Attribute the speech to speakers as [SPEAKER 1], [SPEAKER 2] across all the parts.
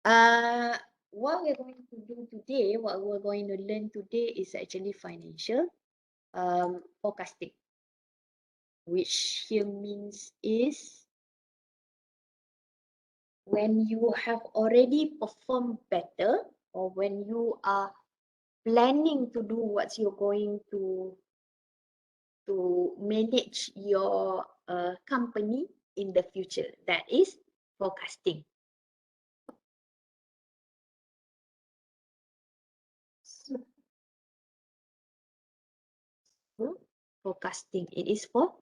[SPEAKER 1] Uh, what we're going to do today, what we're going to learn today is actually financial forecasting, which here means is when you have already performed better, or when you are planning to do what you're going to manage your company in the future. That is forecasting. So, forecasting, it is for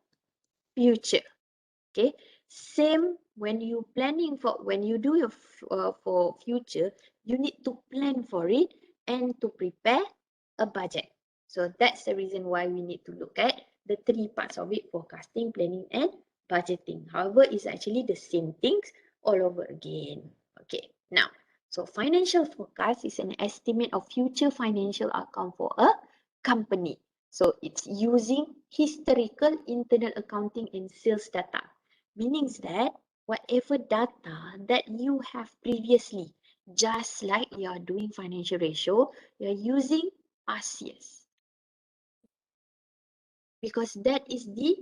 [SPEAKER 1] future. Okay, same when you planning for, when you do your for future, you need to plan for it and to prepare a budget. So that's the reason why we need to look at the three parts of it: forecasting, planning, and budgeting. However, it's actually the same things all over again. Okay, now, so financial forecast is an estimate of future financial outcome for a company. So it's using historical internal accounting and sales data, meaning that whatever data that you have previously, just like you are doing financial ratio, you are using past years, because that is the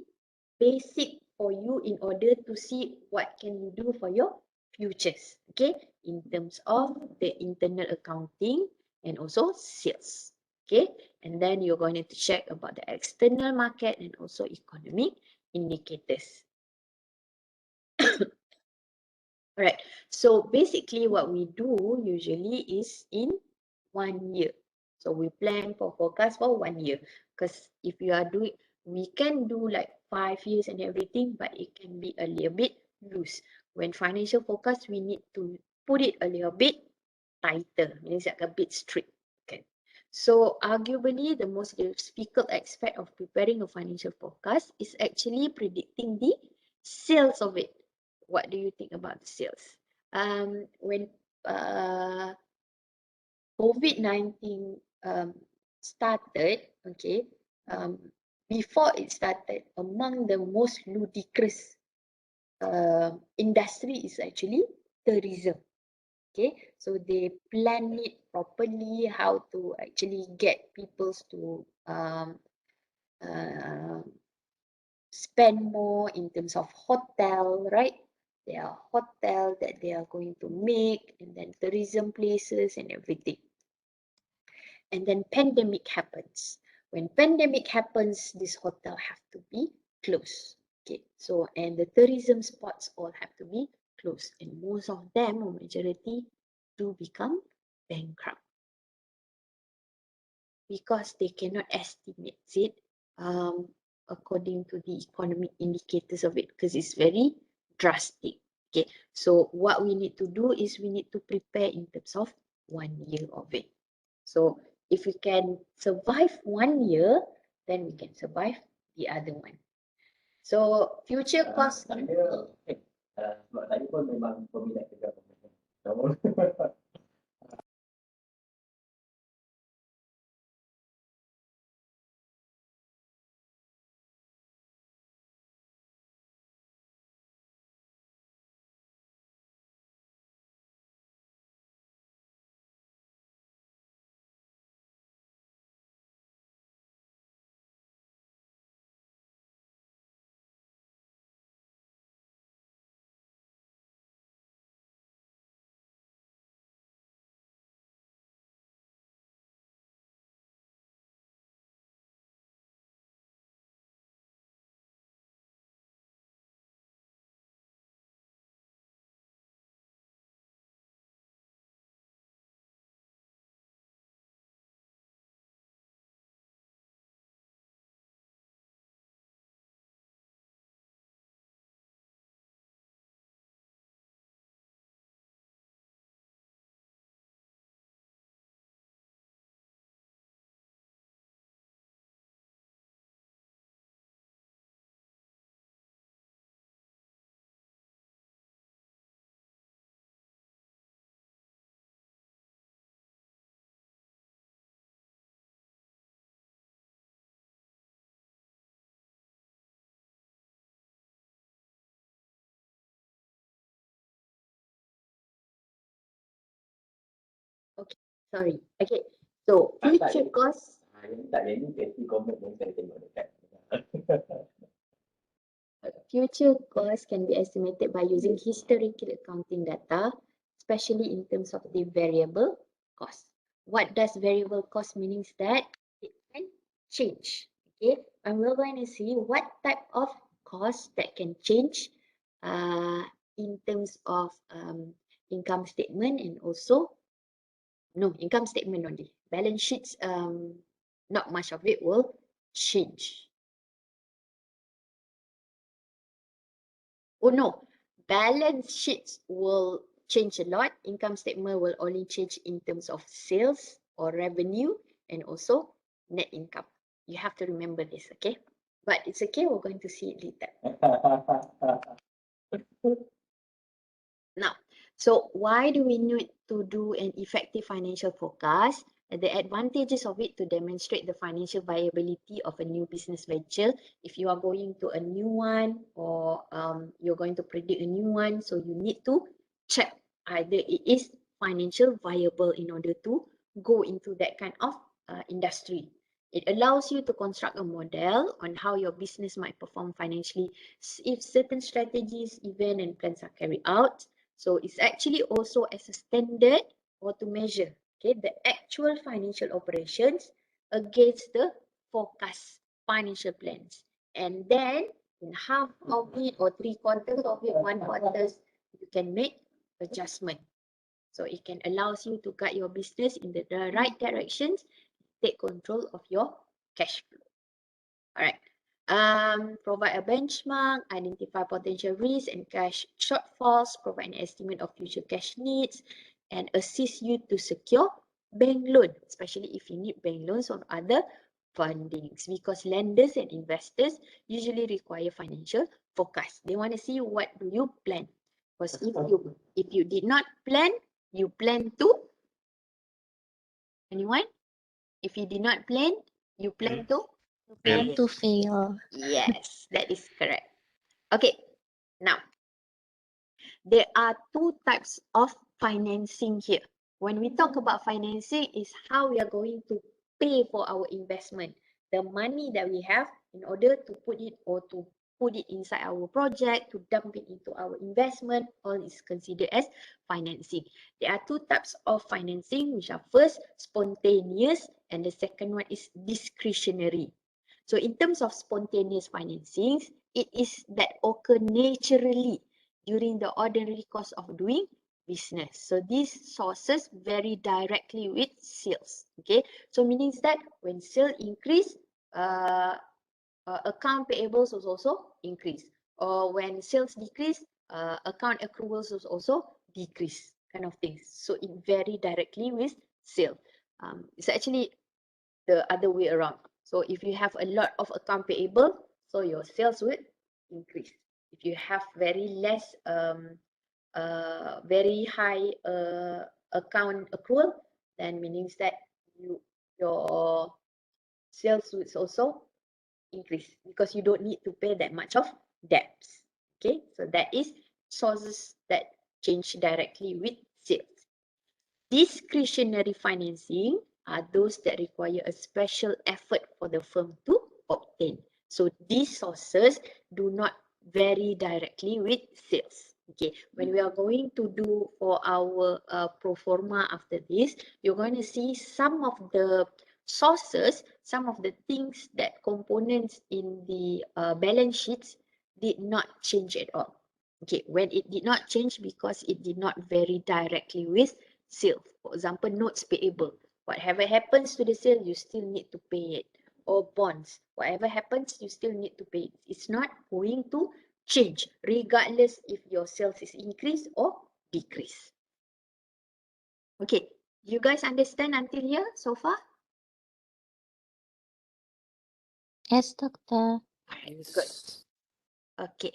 [SPEAKER 1] basic for you in order to see what can you do for your futures, okay, in terms of the internal accounting and also sales. Okay, and then you're going to check about the external market and also economic indicators. Alright, so basically what we do usually is in 1 year. So we plan for forecast for 1 year, because if you are doing, we can do like 5 years and everything, but it can be a little bit loose. When financial forecast, we need to put it a little bit tighter, means like a bit strict. Okay. So arguably the most difficult aspect of preparing a financial forecast is actually predicting the sales of it. What do you think about the sales? When COVID-19 started, okay, um, before it started, among the most ludicrous industry is actually tourism. Okay, so they plan it properly, how to actually get people to uh, spend more in terms of hotel, right? There are hotel that they are going to make, and then tourism places and everything. And then pandemic happens. When pandemic happens, this hotel have to be closed. Okay, so and the tourism spots all have to be closed, and most of them, or majority, do become bankrupt because they cannot estimate it according to the economic indicators of it, because it's very drastic. Okay, so what we need to do is we need to prepare in terms of 1 year of it. So if we can survive 1 year, then we can survive the other one. So future cost. Sebab saya pun memang peminat kerja. Okay, sorry. Okay, so future costs.
[SPEAKER 2] Tak jadi kasi comment yang saya tengok dekat.
[SPEAKER 1] Future costs can be estimated by using historical accounting data, especially in terms of the variable cost. What does variable cost means that it can change. Okay, and we're going to see what type of cost that can change in terms of income statement and also income statement only. Balance sheets, not much of it will change. Oh no, balance sheets will change a lot. Income statement will only change in terms of sales or revenue and also net income. You have to remember this, okay? But it's okay, we're going to see it later. Now, so why do we need to do an effective financial forecast? The advantages of it to demonstrate the financial viability of a new business venture. If you are going to a new one or you're going to predict a new one, so you need to check either it is financial viable in order to go into that kind of industry. It allows you to construct a model on how your business might perform financially if certain strategies, events, and plans are carried out. So it's actually also as a standard or to measure, okay, the actual financial operations against the forecast financial plans. And then in half of it or 3/4 of it, 1/4, you can make adjustment. So it can allows you to guide your business in the right directions, take control of your cash flow. All right. Provide a benchmark, identify potential risks and cash shortfalls, provide an estimate of future cash needs, and assist you to secure bank loan, especially if you need bank loans or other fundings, because lenders and investors usually require financial forecast. They want to see what do you plan. Because if you did not plan, you plan to anyone? If you did not plan, you plan to
[SPEAKER 3] Plan to fail.
[SPEAKER 1] yes, that is correct. Okay, now there are two types of financing here. When we talk about financing, is how we are going to pay for our investment. The money that we have in order to put it or to put it inside our project, to dump it into our investment, all is considered as financing. There are two types of financing, which are first spontaneous and the second one is discretionary. So in terms of spontaneous financing, it is that occur naturally during the ordinary course of doing business. So these sources vary directly with sales. Okay, so meaning that when sales increase, account payables will also increase, or when sales decrease, account accruals will also decrease, kind of things. So it vary directly with sale. It's actually the other way around. So if you have a lot of account payable, so your sales would increase. If you have very less, very high account accrual, then means that your sales would also increase because you don't need to pay that much of debts. Okay, so that is sources that change directly with sales. Discretionary financing are those that require a special effort for the firm to obtain. So these sources do not vary directly with sales. Okay, when we are going to do for our pro forma after this, you're going to see some of the sources, some of the things that components in the balance sheets did not change at all. Okay, when it did not change because it did not vary directly with sale. For example, notes payable. Whatever happens to the sale, you still need to pay it. Or bonds. Whatever happens, you still need to pay it. It's not going to change regardless if your sales is increase or decrease. Okay, you guys understand until here so far?
[SPEAKER 3] Yes, doctor.
[SPEAKER 1] Good. Okay.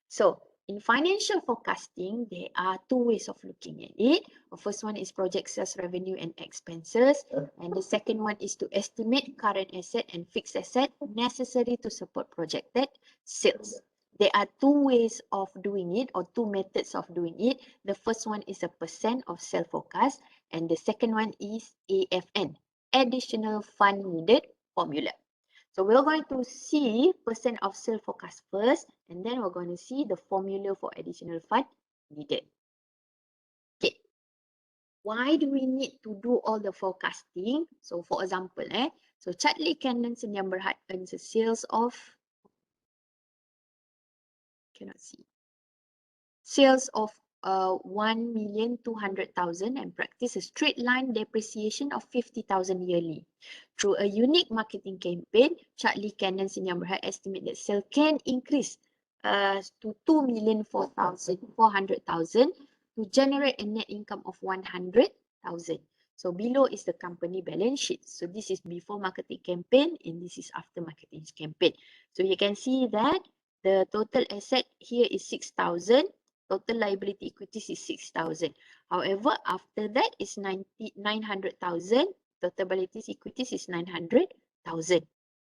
[SPEAKER 1] So in financial forecasting, there are two ways of looking at it. The first one is project sales revenue and expenses. And the second one is to estimate current asset and fixed asset necessary to support projected sales. There are two ways of doing it or two methods of doing it. The first one is a percent of sale forecast And the second one is AFN, additional fund needed formula. So we're going to see percent of sale forecast first, and then we're going to see the formula for additional fund needed. Okay. Why do we need to do all the forecasting? So for example, so Charlie Cannon Sdn Bhd earns a sales of, cannot see, sales of 1,200,000 and practice a straight line depreciation of 50,000 yearly. Through a unique marketing campaign, Charlie Cannon Sdn Bhd estimate that sale can increase to 2,400,000 to generate a net income of 100,000. So below is the company balance sheet. So this is before marketing campaign and this is after marketing campaign. So you can see that the total asset here is 6,000. Total liability equities is 6,000. However, after that is 900,000. Total liabilities equities is 900,000.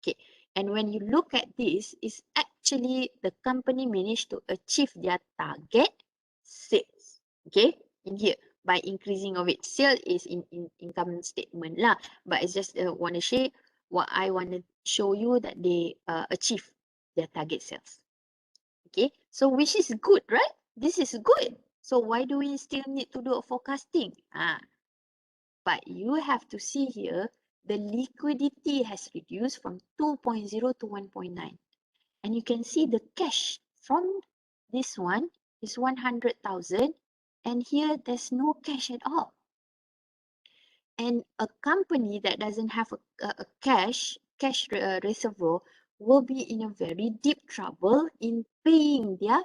[SPEAKER 1] Okay. And when you look at this, is actually the company managed to achieve their target sales. Okay. In here by increasing of it. Sale is in income statement lah. But it's just want to share what I want to show you that they achieve their target sales. Okay. So which is good, right? This is good. So why do we still need to do a forecasting? But you have to see here, the liquidity has reduced from 2.0 to 1.9. And you can see the cash from this one is 100,000. And here there's no cash at all. And a company that doesn't have a cash reservoir will be in a very deep trouble in paying their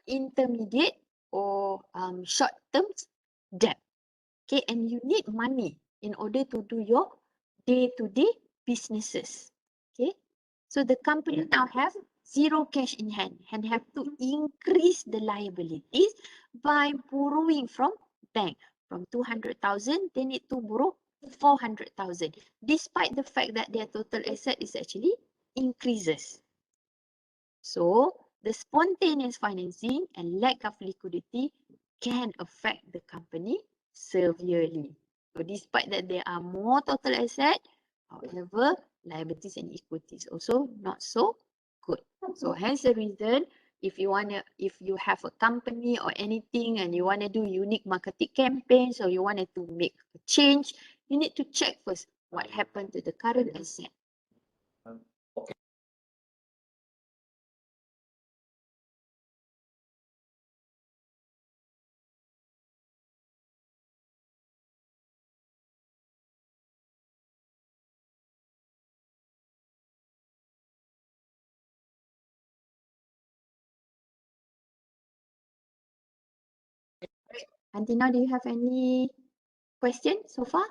[SPEAKER 1] intermediate or short-term debt. Okay, and you need money in order to do your day-to-day businesses. Okay, so the company now have zero cash in hand and have to increase the liabilities by borrowing from bank. From 200,000, they need to borrow 400,000, despite the fact that their total asset is actually increases. So the spontaneous financing and lack of liquidity can affect the company severely. So despite that there are more total asset, however, liabilities and equities also not so good. So hence the reason, if you have a company or anything and you want to do unique marketing campaigns or you wanted to make a change, you need to check first what happened to the current asset.
[SPEAKER 2] Okay.
[SPEAKER 1] Antina, do you have any questions so far?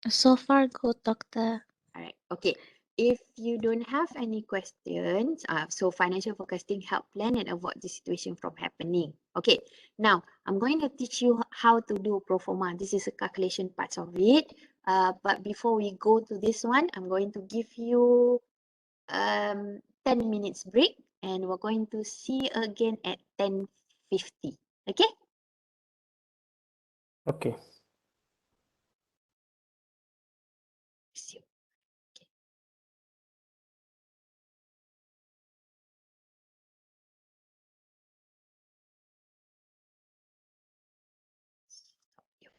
[SPEAKER 3] So far, good, Doctor.
[SPEAKER 1] All right. Okay. If you don't have any questions, so financial forecasting help plan and avoid the situation from happening. Okay. Now, I'm going to teach you how to do pro forma. This is a calculation part of it. But before we go to this one, I'm going to give you 10 minutes break and we're going to see again at 10:50. Okay?
[SPEAKER 4] Okay.
[SPEAKER 1] See you.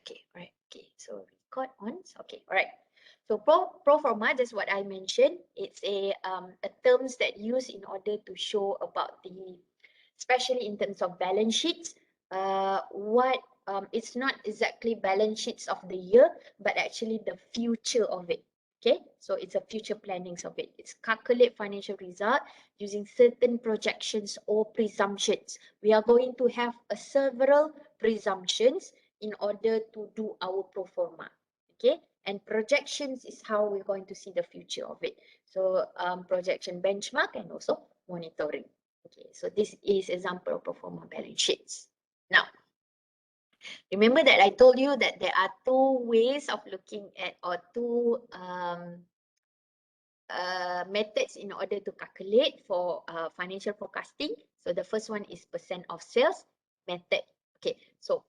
[SPEAKER 1] Okay, right. Okay, so record on. Okay, all right. So pro forma, that's what I mentioned. It's a terms that used in order to show about the, especially in terms of balance sheets. It's not exactly balance sheets of the year, but actually the future of it. Okay, so it's a future plannings of it. It's calculate financial result using certain projections or presumptions. We are going to have several presumptions in order to do our pro forma. Okay, and projections is how we're going to see the future of it. So projection benchmark and also monitoring. Okay, so this is example of pro forma balance sheets. Now, remember that I told you that there are two ways of looking at, or two methods in order to calculate for financial forecasting. So the first one is percent of sales method. Okay, so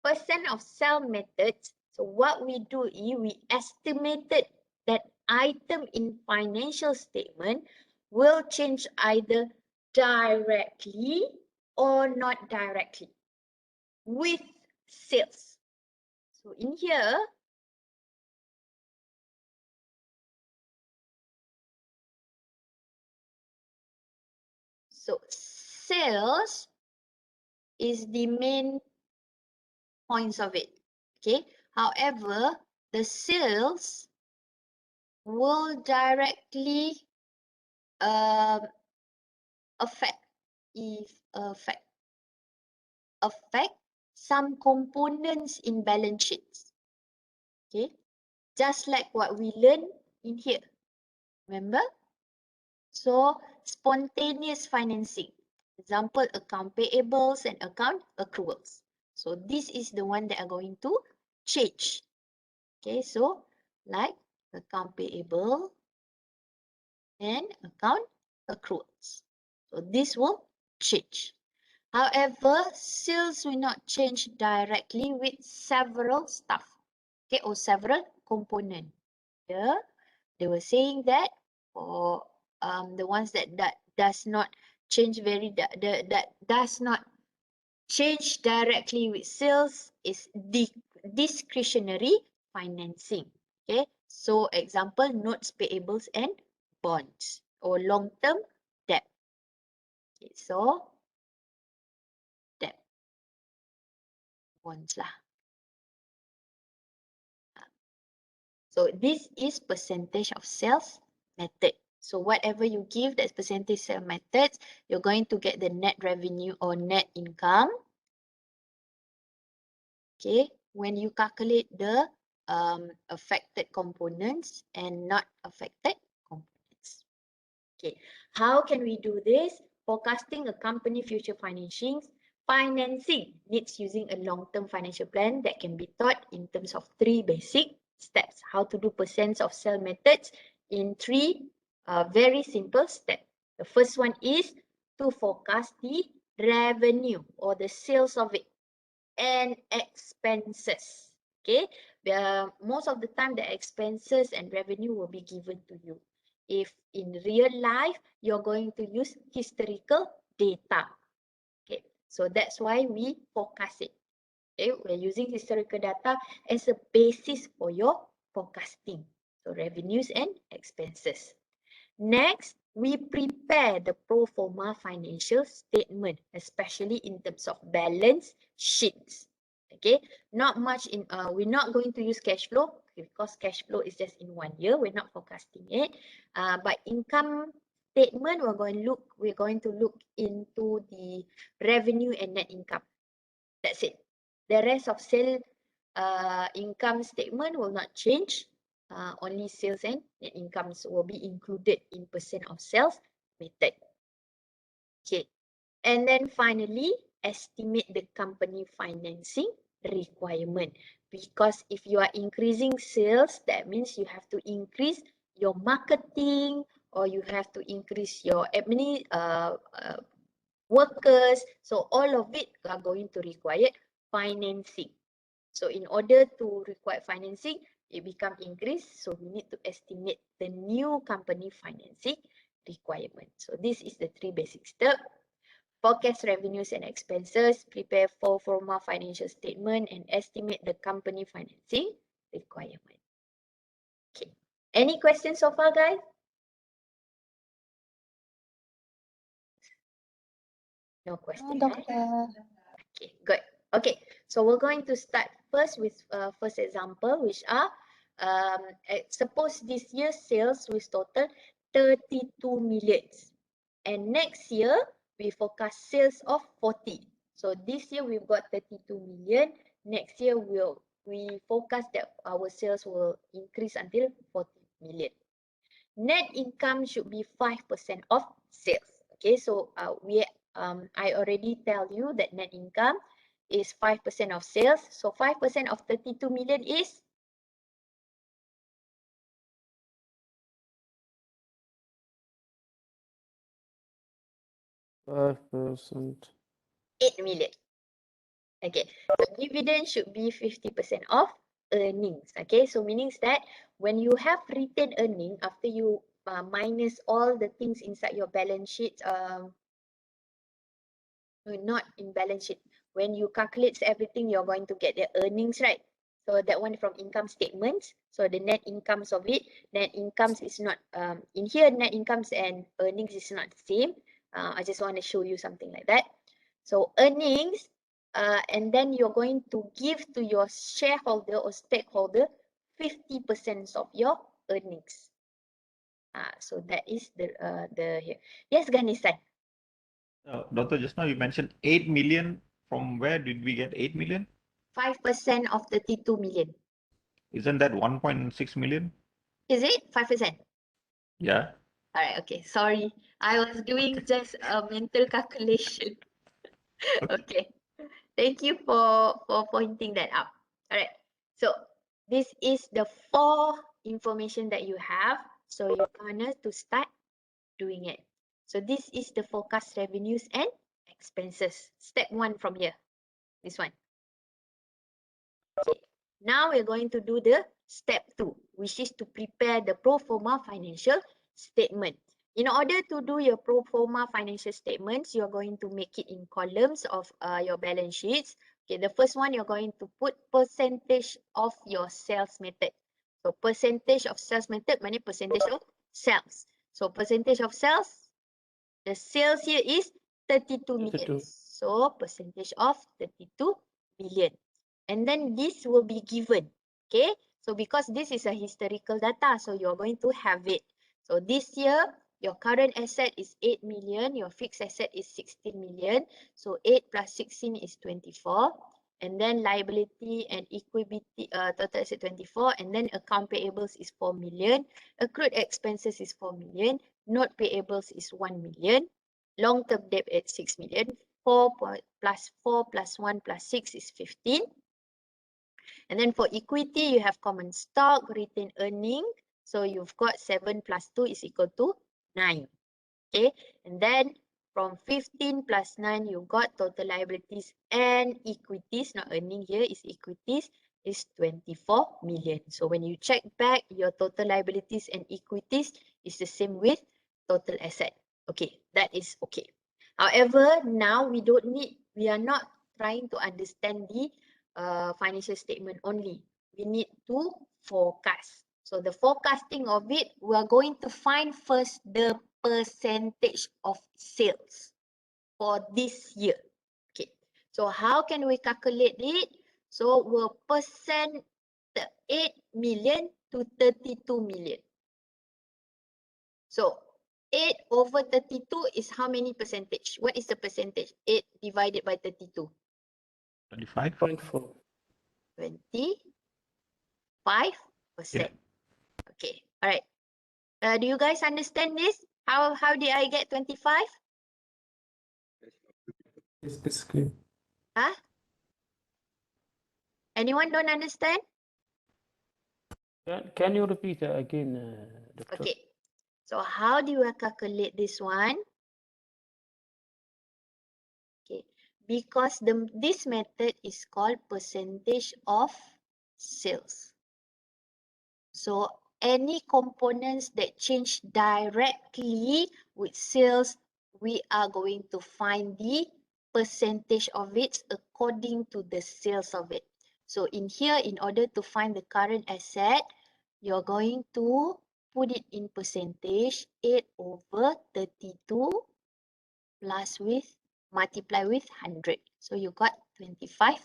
[SPEAKER 1] percent of sale methods. So what we do is we estimated that item in financial statement will change either directly or not directly with sales. So in here, so sales is the main points of it. Okay. However, the sales will directly affect some components in balance sheets. Okay. Just like what we learned in here. Remember? So spontaneous financing. Example, account payables and account accruals. So this is the one that are going to change. Okay, so like account payable and account accruals. So this will change. However, sales will not change directly with several stuff, okay, or several components. Here, they were saying that for the ones that does not change that does not change directly with sales is discretionary financing. Okay, so example, notes payables and bonds or long-term debt. Okay, so debt, bonds lah. So this is percentage of sales method. So whatever you give, that's percentage sales methods, you're going to get the net revenue or net income. Okay, when you calculate the affected components and not affected components. Okay, how can we do this? Forecasting a company future financing needs using a long-term financial plan that can be taught in terms of 3 basic steps. How to do percent of sale methods in 3 very simple steps. The first one is to forecast the revenue or the sales of it and expenses. Okay, most of the time the expenses and revenue will be given to you. If in real life, you're going to use historical data. Okay, so that's why we forecast it. Okay, we're using historical data as a basis for your forecasting. So revenues and expenses. Next, we prepare the pro forma financial statement, especially in terms of balance sheets. Okay, not much in, we're not going to use cash flow because cash flow is just in 1 year. We're not forecasting it. But income statement, we're going to look into the revenue and net income. That's it. The rest of sale income statement will not change. Only sales and net incomes will be included in percent of sales method. Okay, and then finally, estimate the company financing requirement. Because if you are increasing sales, that means you have to increase your marketing or you have to increase your admin workers. So all of it are going to require financing. So in order to require financing, it become increased. So we need to estimate the new company financing requirement. So this is the 3 basic steps. Forecast revenues and expenses, prepare pro forma financial statement, and estimate the company financing requirement. Okay. Any questions so far, guys? No question.
[SPEAKER 3] Doctor.
[SPEAKER 1] Okay, good. Okay, so we're going to start first with first example, which are suppose this year's sales will total 32 millions, and next year we forecast sales of 40. So this year we've got 32 million. Next year we forecast that our sales will increase until 40 million. Net income should be 5% of sales. Okay, so I already tell you that net income is 5% of sales. So 5% of 32 million is
[SPEAKER 4] 5%.
[SPEAKER 1] 8 million. Okay, so dividend should be 50% of earnings. Okay, so means that when you have retained earning after you minus all the things inside your balance sheet, no, not in balance sheet. When you calculate everything, you're going to get the earnings, right? So that one from income statements. So the net incomes of it, net incomes is not in here. Net incomes and earnings is not the same. I just want to show you something like that. So earnings, and then you're going to give to your shareholder or stakeholder 50% of your earnings. So that is the here. Yes, Ganesan.
[SPEAKER 2] Doctor, just now you mentioned 8 million. From where did we get 8 million?
[SPEAKER 1] 5% of 32 million.
[SPEAKER 2] Isn't that 1.6 million?
[SPEAKER 1] Is it 5%?
[SPEAKER 2] Yeah.
[SPEAKER 1] All right, okay. Sorry. I was doing just a mental calculation. Okay. Thank you for pointing that out. All right. So this is the 4 information that you have. So you're gonna to start doing it. So this is the forecast revenues and expenses. Step 1 from here. This one. Okay. Now we're going to do the step 2, which is to prepare the pro forma financial statement. In order to do your pro forma financial statements, you're going to make it in columns of your balance sheets. Okay, the first one, you're going to put percentage of your sales method. So percentage of sales method, meaning percentage of sales. So percentage of sales, the sales here is 32 million.
[SPEAKER 4] 32.
[SPEAKER 1] So percentage of 32 million. And then this will be given. Okay. So because this is a historical data, so you're going to have it. So this year, your current asset is 8 million. Your fixed asset is 16 million. So 8 plus 16 is 24. And then liability and equity, total asset 24. And then account payables is 4 million. Accrued expenses is 4 million. Note payables is 1 million. Long-term debt at 6 million. 4 plus 4 plus 1 plus 6 is 15. And then for equity, you have common stock, retained earning. So you've got 7 plus 2 is equal to 9. Okay. And then from 15 plus 9, you got total liabilities and equities. Not earning here is equities is 24 million. So when you check back, your total liabilities and equities is the same with total asset. Okay, that is okay. However, now we are not trying to understand the financial statement only. We need to forecast. So the forecasting of it, we are going to find first the percentage of sales for this year. Okay. So how can we calculate it? So we'll percent the 8 million to 32 million. So 8 over 32 is how many percentage? What is the percentage? 8 divided by 32.
[SPEAKER 2] 25.4.
[SPEAKER 1] 25%. Okay. All right. Do you guys understand this? How did I get 25?
[SPEAKER 4] It's clear.
[SPEAKER 1] Huh? Anyone don't understand?
[SPEAKER 4] Can you repeat again, Doctor?
[SPEAKER 1] Okay. So how do you calculate this one? Okay. Because this method is called percentage of sales. So any components that change directly with sales, we are going to find the percentage of it according to the sales of it. So in here, in order to find the current asset, you're going to put it in percentage, 8 over 32 plus with, multiply with 100. So you got 25%.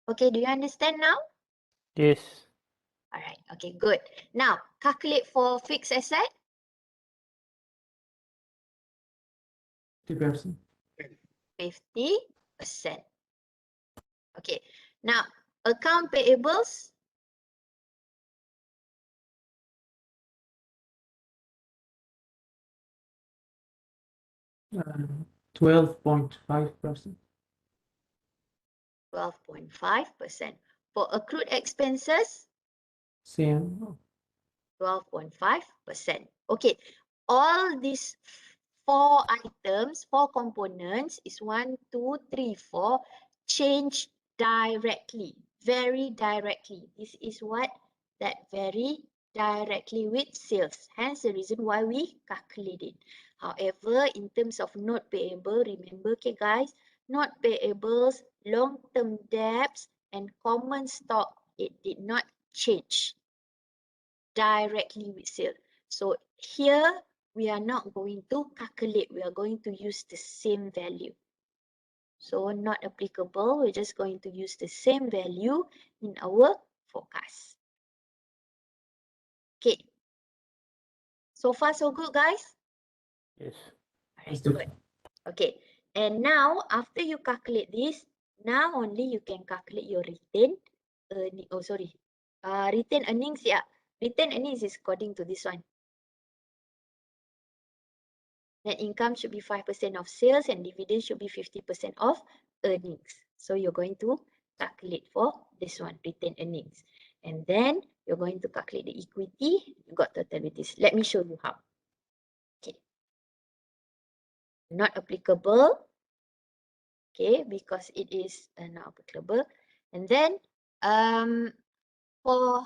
[SPEAKER 1] Okay, do you understand now?
[SPEAKER 4] Yes.
[SPEAKER 1] All right, okay, good. Now, calculate for fixed asset.
[SPEAKER 4] 50%.
[SPEAKER 1] 50%. Okay, now account payables.
[SPEAKER 4] Uh, 12.5%.
[SPEAKER 1] 12.5%. For accrued expenses,
[SPEAKER 4] Same.
[SPEAKER 1] 12.5%. Okay, all these four items, four components is 1, 2, 3, 4, change directly, very directly. This is what that very directly with sales. Hence the reason why we calculate it. However, in terms of note payable, remember, okay guys, note payables, long-term debts, and common stock, it did not change directly with sale. So here we are not going to calculate, we are going to use the same value. So not applicable, we're just going to use the same value in our forecast. Okay. So far so good, guys?
[SPEAKER 4] Yes.
[SPEAKER 1] Alright, good. Okay. And now after you calculate this, now only you can calculate your retained earning. Oh, sorry. Retained earnings, yeah. Retained earnings is according to this one. Net income should be 5% of sales and dividend should be 50% of earnings. So you're going to calculate for this one, retained earnings. And then you're going to calculate the equity. You got totalities. Let me show you how. Okay. Not applicable. Okay, because it is not applicable. And then for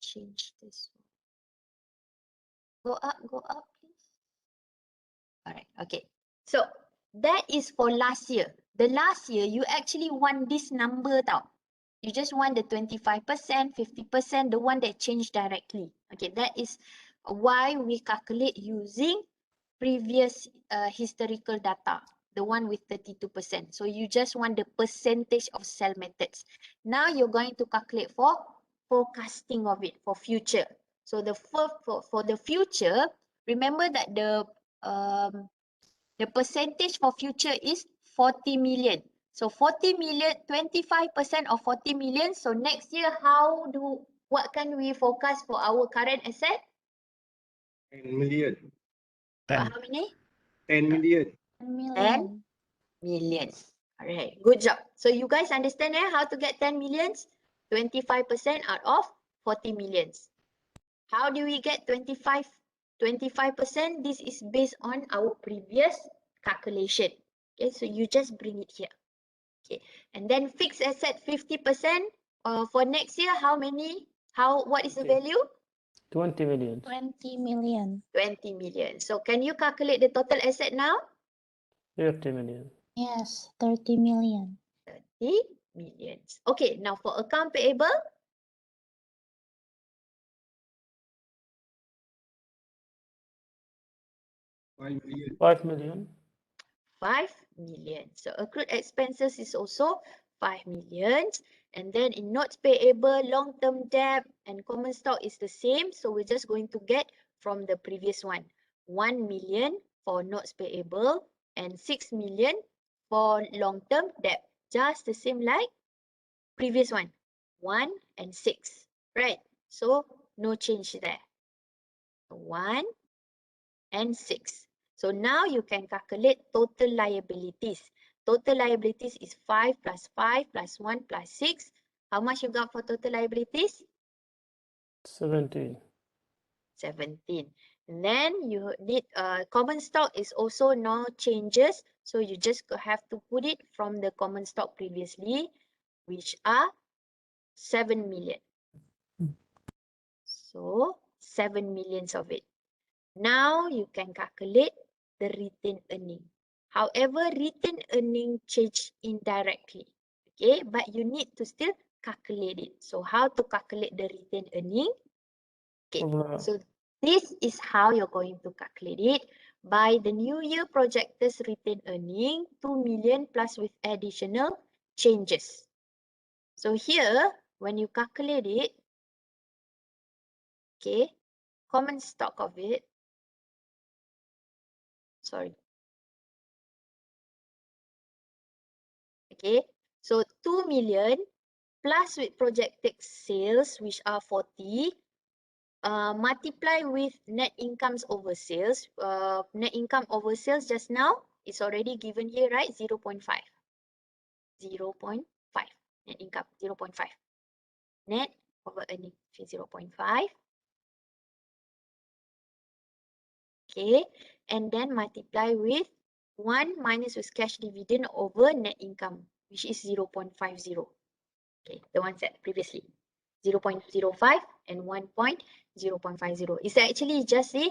[SPEAKER 1] change this one. Go up, please. All right, okay. So that is for last year. The last year, you actually want this number tau. You just want the 25%, 50%, the one that changed directly. Okay, that is why we calculate using previous historical data, the one with 32%. So you just want the percentage of sell methods. Now you're going to calculate for forecasting of it for future. So the for the future, remember that the percentage for future is 40 million. So 40 million, 25% of 40 million. So next year, what can we forecast for our current asset?
[SPEAKER 5] 10 million.
[SPEAKER 2] Ten.
[SPEAKER 1] How many?
[SPEAKER 5] 10 million.
[SPEAKER 3] 1 million.
[SPEAKER 1] 10 millions. All right, good job. So you guys understand how to get 10 millions? 25% out of 40 millions. How do we get 25%? This is based on our previous calculation. Okay, so you just bring it here. Okay, and then fixed asset 50%. For next year, how many? What is the
[SPEAKER 4] Okay.
[SPEAKER 1] value?
[SPEAKER 4] 20 million.
[SPEAKER 3] 20 million.
[SPEAKER 1] 20 million. So can you calculate the total asset now?
[SPEAKER 4] 30 million.
[SPEAKER 3] Yes, 30 million.
[SPEAKER 1] 30 millions. Okay, now for account payable,
[SPEAKER 5] 5 million.
[SPEAKER 4] 5 million.
[SPEAKER 1] 5 million. So accrued expenses is also 5 millions. And then in notes payable, long-term debt and common stock is the same. So we're just going to get from the previous one. 1 million for notes payable and 6 million for long-term debt. Just the same like previous one. 1 and 6. Right? So no change there. 1 and 6. So now you can calculate total liabilities. Total liabilities is 5 plus 5 plus 1 plus 6. How much you got for total liabilities?
[SPEAKER 4] 17.
[SPEAKER 1] 17. And then you need common stock is also no changes. So you just have to put it from the common stock previously, which are 7 million. So 7 millions of it. Now you can calculate the retained earning. However, retained earning change indirectly. Okay, but you need to still calculate it. So how to calculate the retained earning? Okay,
[SPEAKER 4] Formula.
[SPEAKER 1] so this is how you're going to calculate it. By the new year projected retained earning, 2 million plus with additional changes. So here, when you calculate it, okay, common stock of it, sorry. Okay, so 2 million plus with projected sales, which are 40, multiply with net incomes over sales. Net income over sales just now, it's already given here, right? 0.5. 0.5. Net income, 0.5. Net over earning, 0.5. Okay, and then multiply with 1 minus with cash dividend over net income, which is 0.50. Okay, the one set previously. 0.05 and 1.0.50. It's actually just a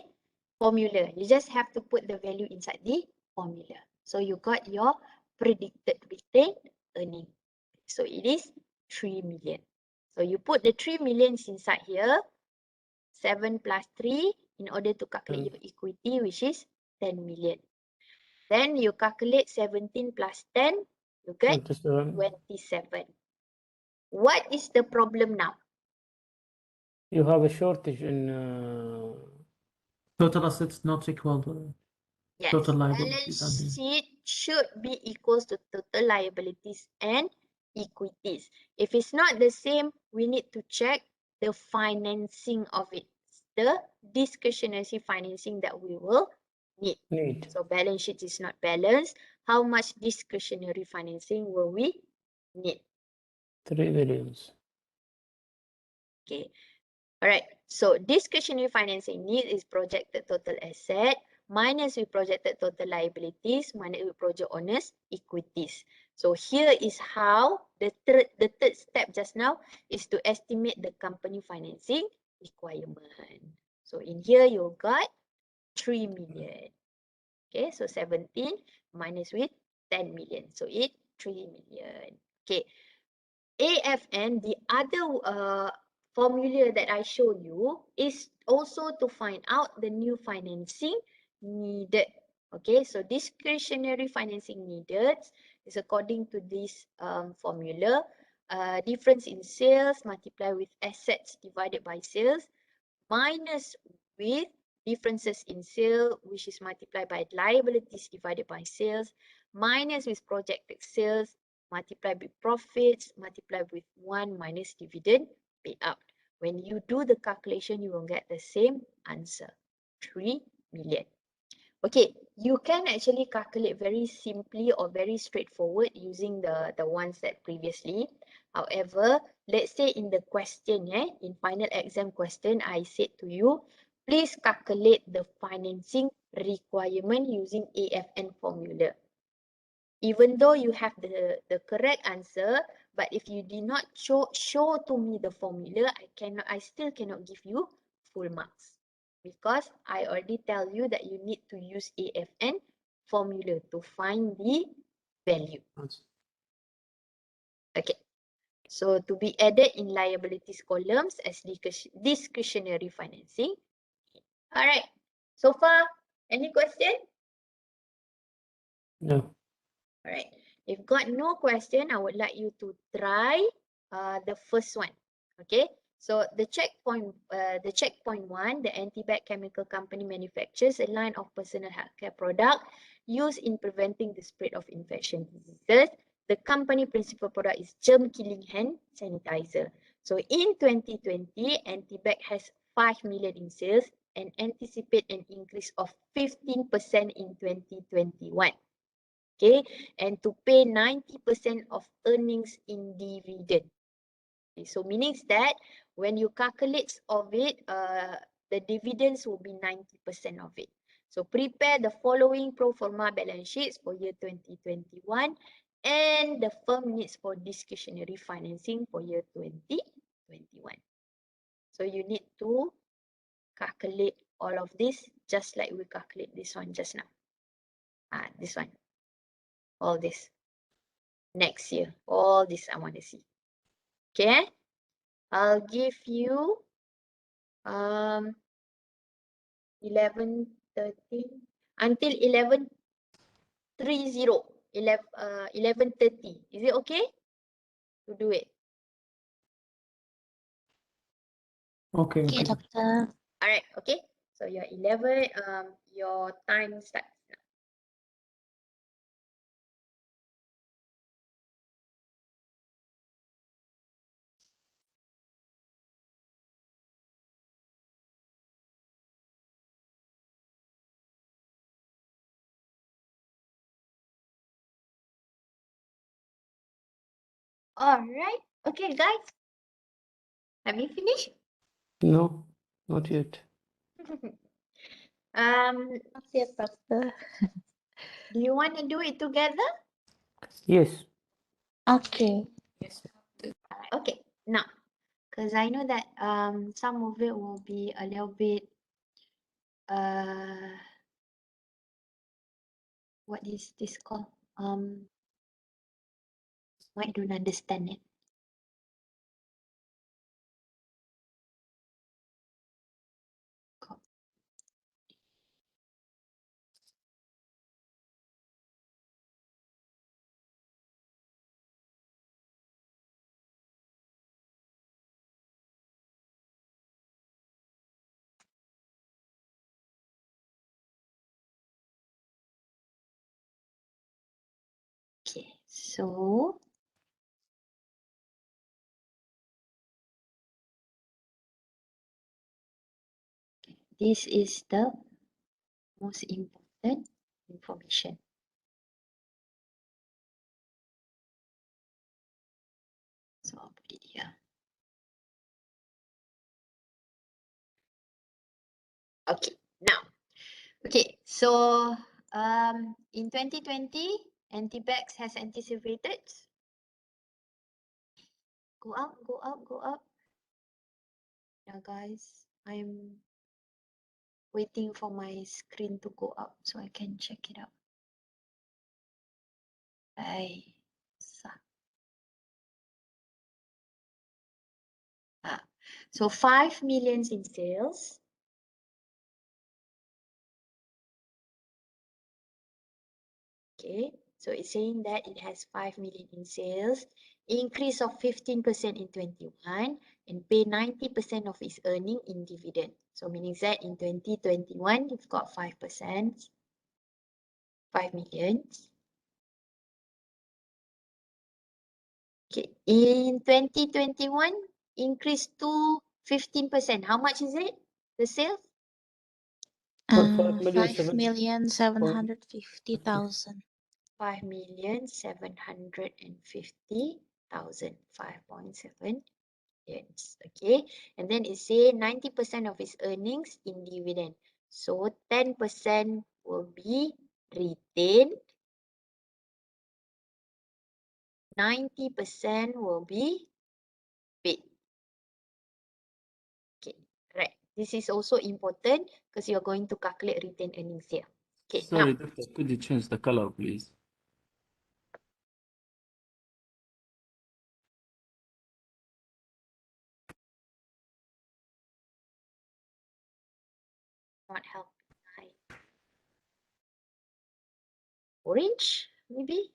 [SPEAKER 1] formula. You just have to put the value inside the formula. So you got your predicted retained earning. So it is 3 million. So you put the 3 millions inside here, 7 plus 3 in order to calculate your equity, which is 10 million. Then you calculate 17 plus 10, you get
[SPEAKER 4] 27.
[SPEAKER 1] 27. What is the problem now?
[SPEAKER 4] You have a shortage in
[SPEAKER 6] Total assets not equal to
[SPEAKER 1] Yes,
[SPEAKER 6] total liabilities.
[SPEAKER 1] balance sheet should be equals to total liabilities and equities. If it's not the same, we need to check the financing of it, the discretionary financing that we will need.
[SPEAKER 4] need.
[SPEAKER 1] So balance sheet is not balanced. How much discretionary financing will we need?
[SPEAKER 4] 3 millions.
[SPEAKER 1] Okay. All right. So discretionary financing need is projected total asset minus with projected total liabilities minus with project owners equities. So here is how the third step just now is to estimate the company financing requirement. So in here you got 3 million. Okay, so 17 minus with 10 million. So it 3 million. Okay. AFN, the other formula that I showed you is also to find out the new financing needed. Okay, so discretionary financing needed is according to this formula. Difference in sales multiplied with assets divided by sales minus with differences in sale, which is multiplied by liabilities divided by sales, minus with projected sales, multiplied with profits, multiplied with 1 minus dividend payout. When you do the calculation, you will get the same answer, 3 million. Okay, you can actually calculate very simply or very straightforward using the ones that previously. However, let's say in the question, in final exam question, I said to you, please calculate the financing requirement using AFN formula. Even though you have the correct answer, but if you did not show to me the formula, I still cannot give you full marks. Because I already tell you that you need to use AFN formula to find the value. Okay. So to be added in liabilities columns as discretionary financing. All right. So far, any question?
[SPEAKER 4] No.
[SPEAKER 1] All right. If got no question, I would like you to try the first one. Okay. So the checkpoint 1, the Antibac Chemical Company manufactures a line of personal healthcare product used in preventing the spread of infection diseases. The company principal product is germ killing hand sanitizer. So in 2020, Antibac has 5 million in sales and anticipate an increase of 15% in 2021. Okay, and to pay 90% of earnings in dividend. Okay, so meaning that when you calculate of it, the dividends will be 90% of it. So prepare the following pro forma balance sheets for year 2021 and the firm needs for discretionary financing for year 2021. So you need to calculate all of this just like we calculate this one just now. This one. All this. Next year. All this I want to see. Okay. I'll give you 11:13 until 11:30. Is it okay to do it?
[SPEAKER 6] Okay,
[SPEAKER 3] Okay,
[SPEAKER 6] okay.
[SPEAKER 3] doctor.
[SPEAKER 1] All right. Okay. So your 11. Your time starts. All right. Okay, guys. Have you finished?
[SPEAKER 4] No, not yet.
[SPEAKER 1] Do
[SPEAKER 3] Yes, doctor.
[SPEAKER 1] you want to do it together?
[SPEAKER 4] Yes.
[SPEAKER 3] Okay.
[SPEAKER 1] Okay, now, because I know that some of it will be a little bit what is this called? Might don't understand it. Okay, so this is the most important information. So I'll put it here. Okay, now, okay, so in 2020, Antibax has anticipated. Go up, go up, go up. Yeah, guys, I'm waiting for my screen to go up so I can check it out. Hey, so 5 million in sales. Okay, so it's saying that it has 5 million in sales, increase of 15% in 21, and pay 90% of its earning in dividend. So meaning that in 2021, you've got 5%, 5 million. Okay, in 2021, increase to 15%. How much is it? The sales?
[SPEAKER 4] For 5,000,000
[SPEAKER 3] 5,750,000.
[SPEAKER 1] 5,750,000, 5.7 millions. Okay, and then it say 90% of its earnings in dividend. So 10% will be retained, 90% will be paid. Okay, right. This is also important because you're going to calculate retained earnings here. Okay,
[SPEAKER 7] Sorry,
[SPEAKER 1] now
[SPEAKER 7] doctor, could you change the color, please?
[SPEAKER 1] not helping. Orange, maybe?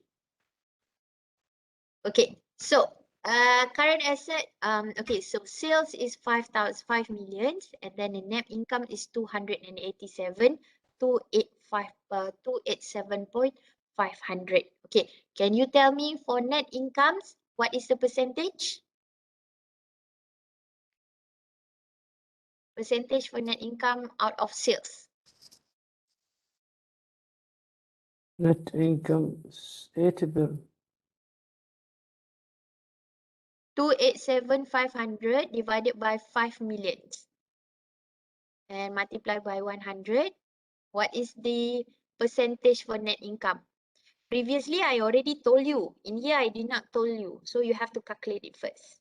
[SPEAKER 1] Okay, so current asset, okay, so sales is 5 million, and then the net income is 287, 287.500. Okay, can you tell me for net incomes, what is the percentage? Percentage for net income out of sales.
[SPEAKER 4] Net income is 80
[SPEAKER 1] 287,500 divided by 5 million and multiply by 100. What is the percentage for net income? Previously, I already told you. In here, I did not tell you. So you have to calculate it first.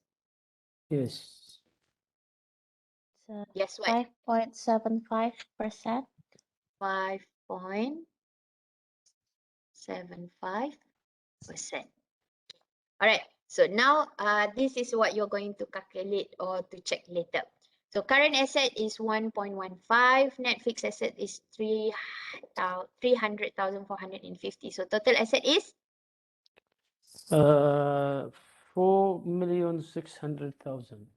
[SPEAKER 4] Yes.
[SPEAKER 3] So
[SPEAKER 1] Yes, what?
[SPEAKER 3] 5.75%.
[SPEAKER 1] 5.75%. All right. So now this is what you're going to calculate or to check later. So current asset is 1.15. Net fixed asset is 300,450. So total asset is
[SPEAKER 4] 4,600,000.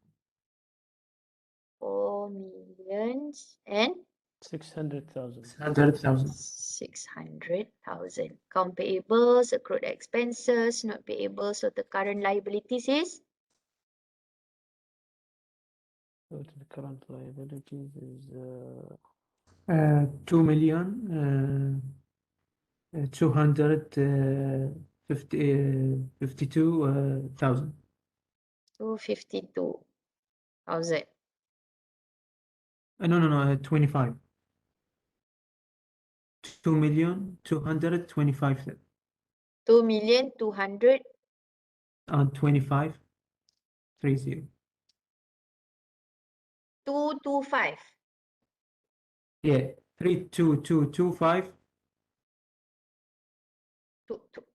[SPEAKER 1] 4,600,000.
[SPEAKER 4] 600,000.
[SPEAKER 6] 100,000.
[SPEAKER 1] 600,000. Account payables, accrued expenses, not payable. So the current liabilities is
[SPEAKER 4] Total current liabilities is
[SPEAKER 6] 2,252,000.
[SPEAKER 1] 252,000.
[SPEAKER 6] No, 25. 2,225,000
[SPEAKER 1] 2,200
[SPEAKER 6] and 25 30.
[SPEAKER 1] 225.
[SPEAKER 6] Yeah, 32225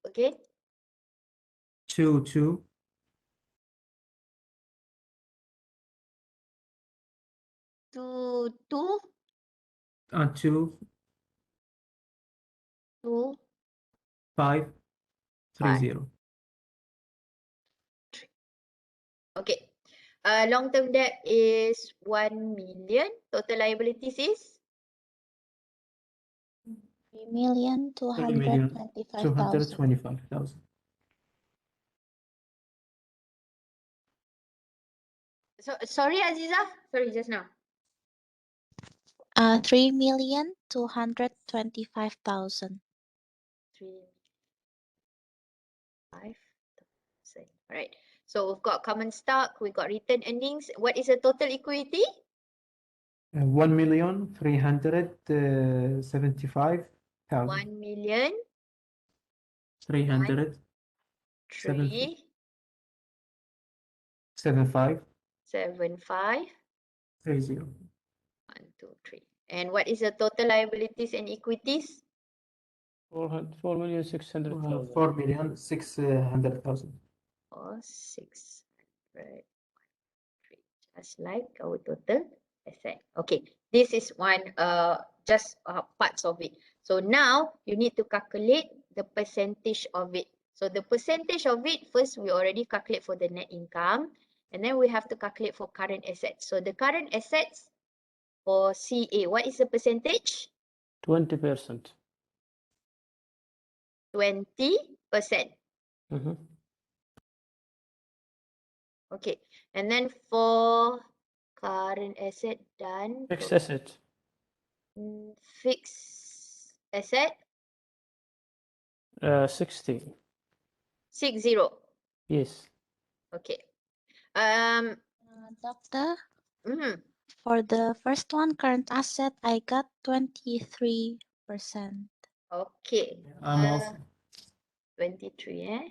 [SPEAKER 1] Okay.
[SPEAKER 6] 22
[SPEAKER 1] 2
[SPEAKER 6] and 2
[SPEAKER 1] 2
[SPEAKER 6] 5
[SPEAKER 1] 5.
[SPEAKER 6] 30.
[SPEAKER 1] Okay. Long-term debt is 1 million. Total liabilities is
[SPEAKER 3] 3,225,000.
[SPEAKER 6] 225,000.
[SPEAKER 1] sorry, Aziza. Sorry, just now.
[SPEAKER 3] 3,225,000.
[SPEAKER 1] 3,500,000. All right. So we've got common stock, we've got retained earnings. What is the total equity?
[SPEAKER 6] 1,375,000.
[SPEAKER 1] 1,000,000
[SPEAKER 6] 300
[SPEAKER 1] 3
[SPEAKER 6] 75
[SPEAKER 1] 75
[SPEAKER 6] 30.
[SPEAKER 1] 1 2 3. And what is the total liabilities and equities?
[SPEAKER 4] 4,600,000.
[SPEAKER 6] 4,600,000.
[SPEAKER 1] Or 600. Just like our total asset. Okay, this is one just parts of it. So now you need to calculate the percentage of it. So the percentage of it, first we already calculate for the net income, and then we have to calculate for current assets. So the current assets for CA, what is the percentage?
[SPEAKER 4] 20%.
[SPEAKER 1] 20%.
[SPEAKER 4] Mhm.
[SPEAKER 1] Okay, and then for current asset done,
[SPEAKER 4] Fixed asset.
[SPEAKER 1] Fixed asset
[SPEAKER 4] 60.
[SPEAKER 1] 60.
[SPEAKER 4] Yes.
[SPEAKER 1] Okay.
[SPEAKER 3] Doctor,
[SPEAKER 1] Mhm.
[SPEAKER 3] for the first one, current asset, I got 23%.
[SPEAKER 1] Okay.
[SPEAKER 6] I'm also
[SPEAKER 1] 23, eh?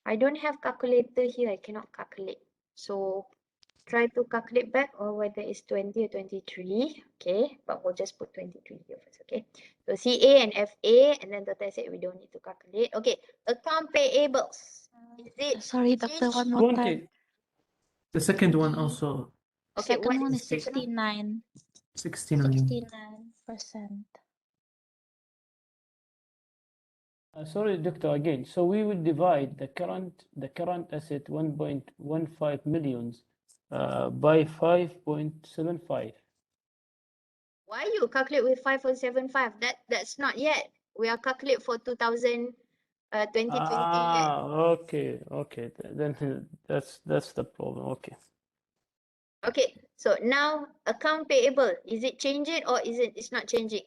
[SPEAKER 1] I don't have calculator here. I cannot calculate. So try to calculate back or whether it's 20 or 23. Okay. But we'll just put 23 here first. Okay. So CA and FA, and then total asset we don't need to calculate. Okay. Account payables. Is it
[SPEAKER 3] Sorry, Doctor, one more time.
[SPEAKER 4] 20.
[SPEAKER 6] the second one also
[SPEAKER 1] Okay,
[SPEAKER 3] Second
[SPEAKER 1] what
[SPEAKER 3] one
[SPEAKER 1] is
[SPEAKER 3] is
[SPEAKER 1] second one?
[SPEAKER 3] 69.
[SPEAKER 6] 69.
[SPEAKER 3] 69%.
[SPEAKER 4] Sorry, Doctor, again. So we will divide the current asset 1.15 millions by 5.75.
[SPEAKER 1] Why you calculate with 5.75? That's not yet. We are calculate for 2020 yet.
[SPEAKER 4] Okay. Then that's the problem. Okay.
[SPEAKER 1] Okay, so now account payable, is it changing or it's not changing?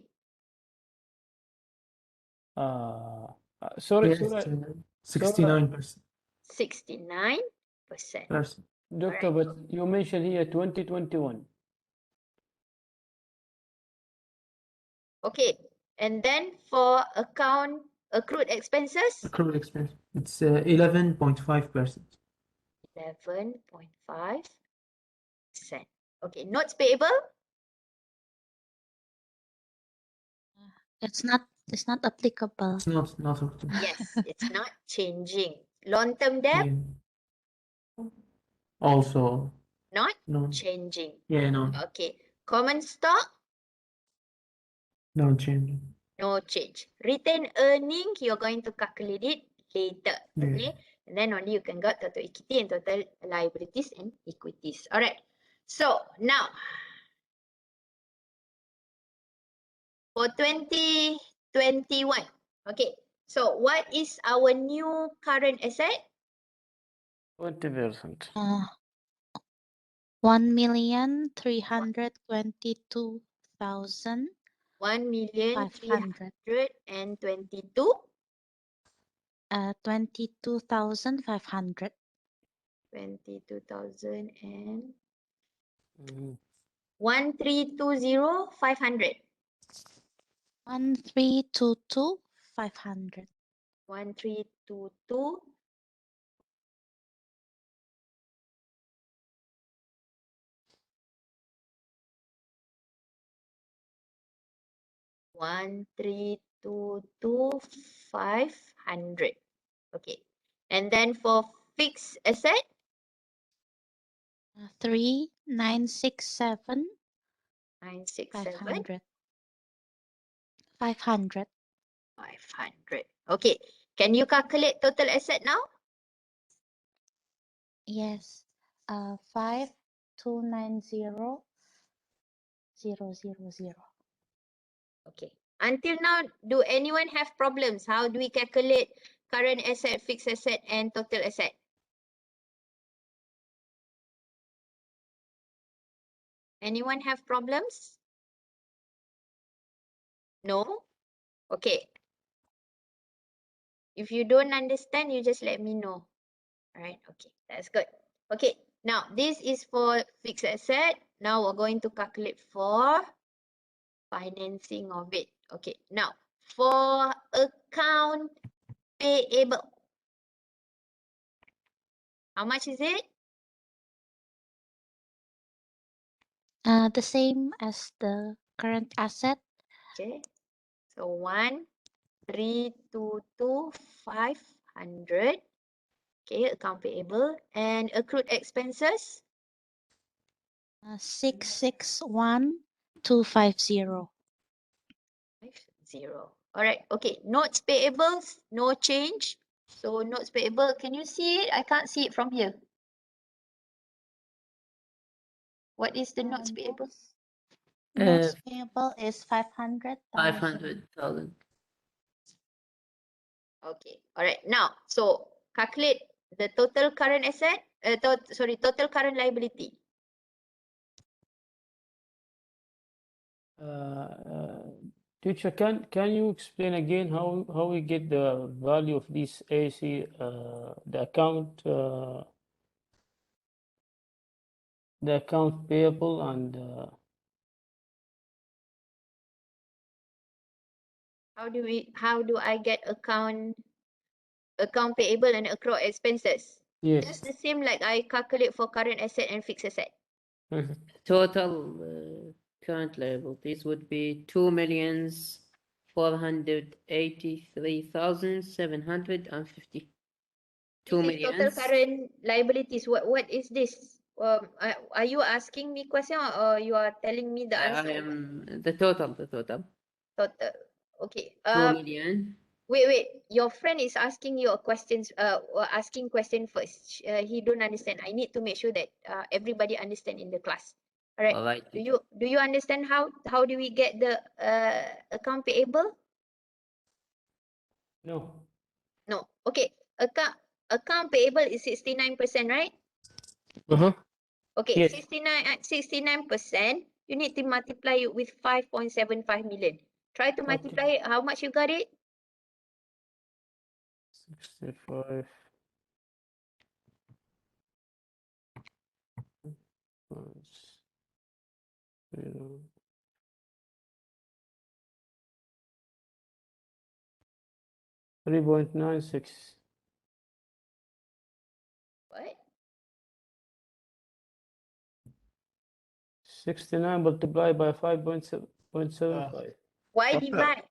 [SPEAKER 4] Sorry,
[SPEAKER 6] Yes,
[SPEAKER 4] sorry,
[SPEAKER 6] 69%.
[SPEAKER 1] 69%.
[SPEAKER 4] Doctor,
[SPEAKER 1] Alright.
[SPEAKER 4] but you mentioned here 2021.
[SPEAKER 1] Okay, and then for account accrued expenses,
[SPEAKER 6] Accrued expense. It's 11.5%.
[SPEAKER 1] 11.5%. Okay, notes payable,
[SPEAKER 3] It's not applicable.
[SPEAKER 6] It's not okay.
[SPEAKER 1] yes, it's not changing. Long-term debt,
[SPEAKER 6] Yeah. Also,
[SPEAKER 1] not
[SPEAKER 6] no.
[SPEAKER 1] changing.
[SPEAKER 6] Yeah, no.
[SPEAKER 1] Okay, common stock,
[SPEAKER 6] No change.
[SPEAKER 1] no change. Retained earning, you're going to calculate it later.
[SPEAKER 6] Yeah.
[SPEAKER 1] Okay. And then only you can get total equity and total liabilities and equities. All right. So now for 2021. Okay. So what is our new current asset?
[SPEAKER 4] 20%.
[SPEAKER 3] 1,322,500.
[SPEAKER 1] 1,322,000.
[SPEAKER 3] 22,500.
[SPEAKER 1] 22,000 and
[SPEAKER 4] Mhm.
[SPEAKER 1] 1320,500.
[SPEAKER 3] 1322,500.
[SPEAKER 1] 1322. One, three, two, 500. Okay. And then for fixed asset,
[SPEAKER 3] 3,967,500.
[SPEAKER 1] 967,
[SPEAKER 3] 500.
[SPEAKER 1] 500. Okay. Can you calculate total asset now?
[SPEAKER 3] Yes. 5,290,000.
[SPEAKER 1] Okay. Until now, do anyone have problems? How do we calculate current asset, fixed asset, and total asset? Anyone have problems? No? Okay. If you don't understand, you just let me know. All right. Okay. That's good. Okay. Now, this is for fixed asset. Now, we're going to calculate for financing of it. Okay. Now, for account payable, how much is it?
[SPEAKER 3] The same as the current asset.
[SPEAKER 1] Okay. So 1,322,500. Okay, account payable and accrued expenses.
[SPEAKER 3] 661,250.
[SPEAKER 1] 50. All right. Okay. Notes payables, no change. So notes payable, can you see it? I can't see it from here. What is the notes payable?
[SPEAKER 3] Notes payable is 500,000.
[SPEAKER 7] 500,000.
[SPEAKER 1] Okay. All right. Now, so calculate the total current asset. Total current liability.
[SPEAKER 4] Teacher, can you explain again how we get the value of this AC, the account payable and
[SPEAKER 1] How do I get account payable and accrued expenses?
[SPEAKER 4] yes.
[SPEAKER 1] Just the same like I calculate for current asset and fixed asset.
[SPEAKER 4] Mhm.
[SPEAKER 7] Total current liabilities would be 2,483,750. Two
[SPEAKER 1] This is total
[SPEAKER 7] millions.
[SPEAKER 1] current liabilities. What is this? Are you asking me question or you are telling me the
[SPEAKER 7] I
[SPEAKER 1] answer?
[SPEAKER 7] am the total.
[SPEAKER 1] Total. Okay.
[SPEAKER 7] 2,000,000.
[SPEAKER 1] Wait. Your friend is asking you a questions. Asking question first. He don't understand. I need to make sure that everybody understand in the class. All right.
[SPEAKER 7] All right.
[SPEAKER 1] Do you understand how do we get the account payable?
[SPEAKER 4] No.
[SPEAKER 1] No. Okay. Account payable is 69%, right?
[SPEAKER 4] Uh-huh.
[SPEAKER 1] Okay,
[SPEAKER 4] Yes.
[SPEAKER 1] 69%, you need to multiply it with 5.75 million. Try to multiply it. How much you got it?
[SPEAKER 4] 65 plus 0. 3.96.
[SPEAKER 1] What?
[SPEAKER 4] 69 multiplied by 5.75.
[SPEAKER 1] Why
[SPEAKER 2] Doctor.
[SPEAKER 1] divide?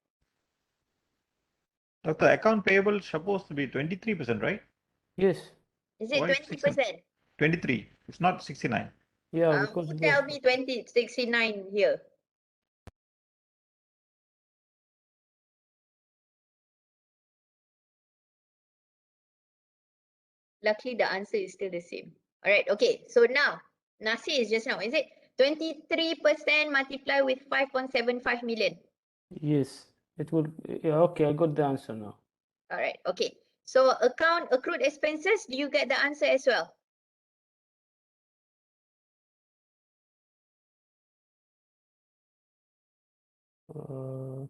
[SPEAKER 2] Doctor, account payable is supposed to be 23%, right?
[SPEAKER 4] Yes.
[SPEAKER 1] Is it
[SPEAKER 2] Why
[SPEAKER 1] 20%?
[SPEAKER 2] 23. It's not 69.
[SPEAKER 4] Yeah, because
[SPEAKER 1] Who
[SPEAKER 4] it
[SPEAKER 1] tell
[SPEAKER 4] was
[SPEAKER 1] me 69 here? Luckily, the answer is still the same. All right, okay. So now, Nasi is just now, is it 23% multiply with 5.75 million?
[SPEAKER 4] yes. It will. Yeah. Okay, I got the answer now.
[SPEAKER 1] All right, okay. So account accrued expenses, do you get the answer as well?
[SPEAKER 4] Uh,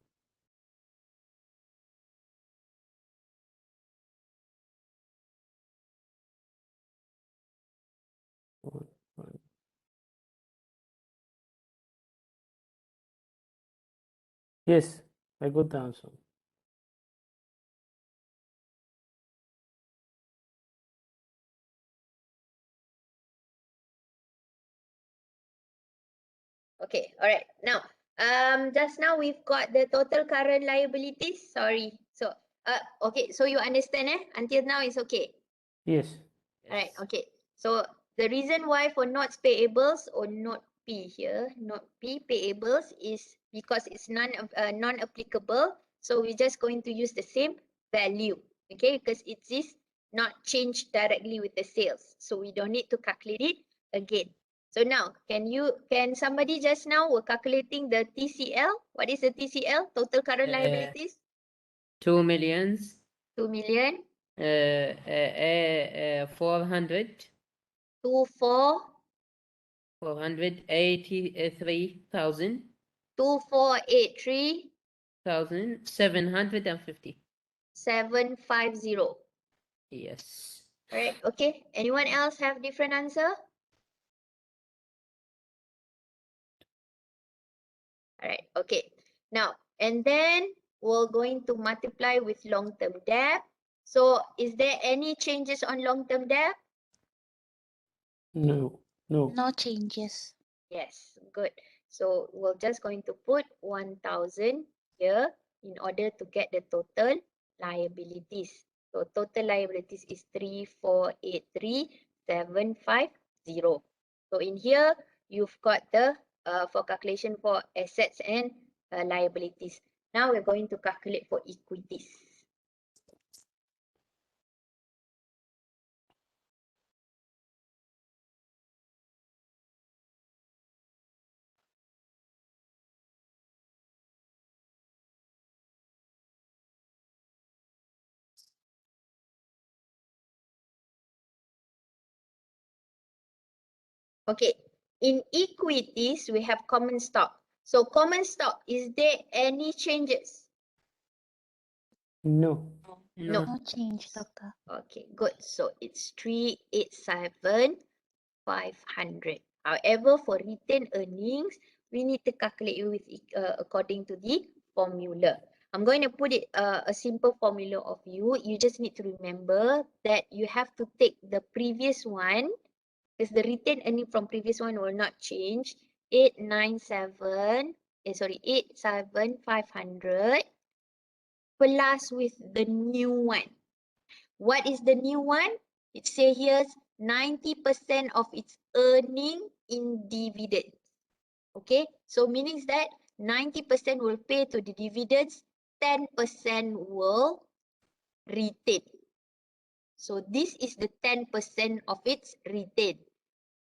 [SPEAKER 4] One, five. Yes, I got the answer.
[SPEAKER 1] Okay, all right. Now, just now we've got the total current liabilities. Sorry. So, okay. So you understand, Until now it's okay.
[SPEAKER 4] Yes.
[SPEAKER 1] All right.
[SPEAKER 7] Yes.
[SPEAKER 1] Okay. So the reason why for notes payables or note P here, note P payables is because it's non-applicable. So we're just going to use the same value. Okay, because it is not changed directly with the sales. So we don't need to calculate it again. So now, can somebody just now were calculating the TCL? What is the TCL? Total current liabilities?
[SPEAKER 7] 2 millions.
[SPEAKER 1] 2 million.
[SPEAKER 7] 400.
[SPEAKER 1] 24.
[SPEAKER 7] 483,000.
[SPEAKER 1] 2483
[SPEAKER 7] 750.
[SPEAKER 1] 750.
[SPEAKER 7] Yes.
[SPEAKER 1] Alright, okay. Anyone else have different answer? Alright, okay. Now, and then we're going to multiply with long-term debt. So is there any changes on long-term debt?
[SPEAKER 4] No. No.
[SPEAKER 3] No changes.
[SPEAKER 1] Yes, good. So we're just going to put 1,000 here in order to get the total liabilities. So total liabilities is 3483,750. So in here, you've got the for calculation for assets and liabilities. Now we're going to calculate for equities. Okay, in equities, we have common stock. So common stock, is there any changes?
[SPEAKER 4] No.
[SPEAKER 1] No.
[SPEAKER 3] No change, Doctor.
[SPEAKER 1] Okay, good. So it's 387,500. However, for retained earnings, we need to calculate it with according to the formula. I'm going to put it a simple formula of you. You just need to remember that you have to take the previous one, because the retained earning from previous one will not change. 87,500 plus with the new one. What is the new one? It says here 90% of its earning in dividends. Okay, so meaning that 90% will pay to the dividends, 10% will retain. So this is the 10% of its retain.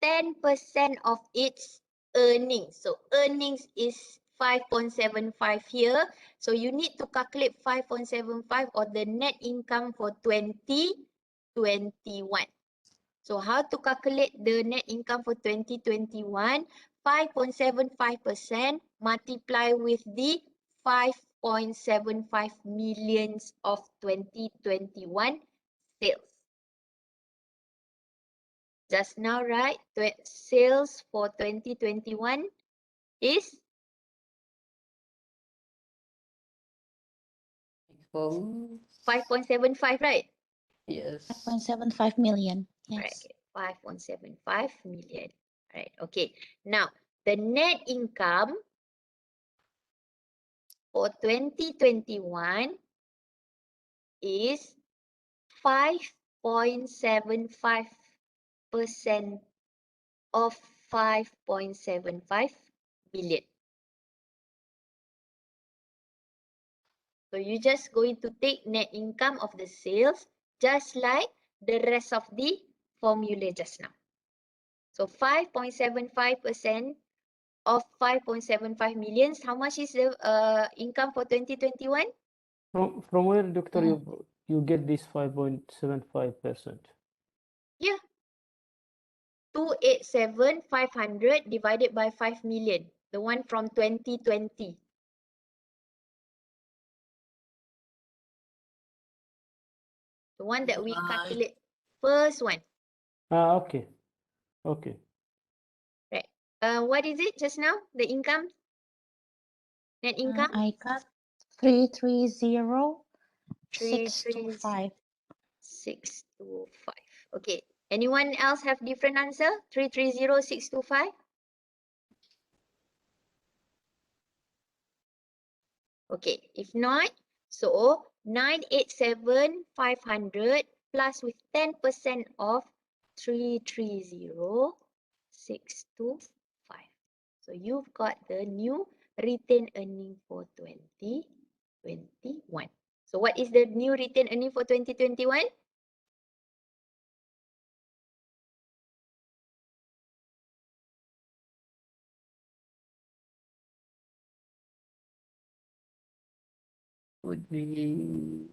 [SPEAKER 1] 10% of its earnings. So earnings is 5.75 here. So you need to calculate 5.75 or the net income for 2021. So how to calculate the net income for 2021? 5.75% multiply with the 5.75 millions of 2021 sales. Just now, right? Sales for 2021 is
[SPEAKER 7] Oh,
[SPEAKER 1] 5.75, right?
[SPEAKER 7] yes.
[SPEAKER 3] 5.75 million.
[SPEAKER 1] Right,
[SPEAKER 3] Yes.
[SPEAKER 1] okay. 5.75 million. Right, okay. Now, the net income for 2021 is 5.75% of 5.75 billion. So you're just going to take net income of the sales just like the rest of the formula just now. So 5.75% of 5.75 millions. How much is the income for 2021?
[SPEAKER 4] From where, Doctor,
[SPEAKER 3] Mm.
[SPEAKER 4] you get this 5.75%?
[SPEAKER 1] Yeah. 287,500 divided by 5 million. The one from 2020. The one that we calculate. First one.
[SPEAKER 4] Ah, okay. Okay.
[SPEAKER 1] Right. What is it just now? The income? Net income?
[SPEAKER 3] I got 330
[SPEAKER 1] 33625.
[SPEAKER 3] 625.
[SPEAKER 1] Okay. Anyone else have different answer? 330625? Okay. If not, so 987,500 plus with 10% of 330,625. So you've got the new retained earning for 2021. So what is the new retained earning for 2021?
[SPEAKER 7] Would be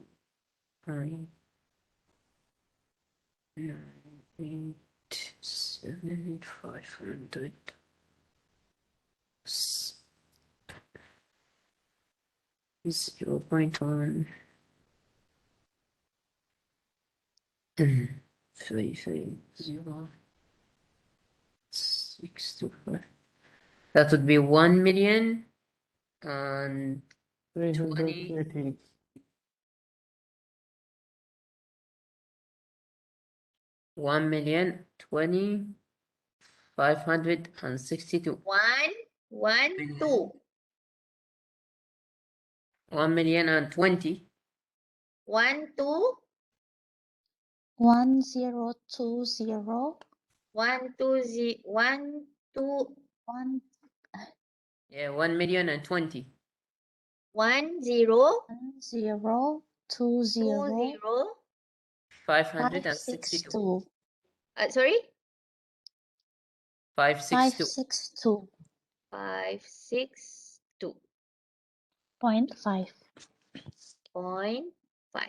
[SPEAKER 7] 987,500. 0.1 330,625. That would be 1,000,000 and
[SPEAKER 4] 330.
[SPEAKER 7] 1,020,562.
[SPEAKER 1] 112.
[SPEAKER 7] 1,020,020.
[SPEAKER 1] 12.
[SPEAKER 3] 1020.
[SPEAKER 1] 120.
[SPEAKER 3] 1
[SPEAKER 7] Yeah, 1,020,020.
[SPEAKER 1] 10.
[SPEAKER 3] 1020
[SPEAKER 7] 562.
[SPEAKER 3] 562.
[SPEAKER 1] Sorry?
[SPEAKER 7] 562.
[SPEAKER 1] 562.5.
[SPEAKER 3] 5.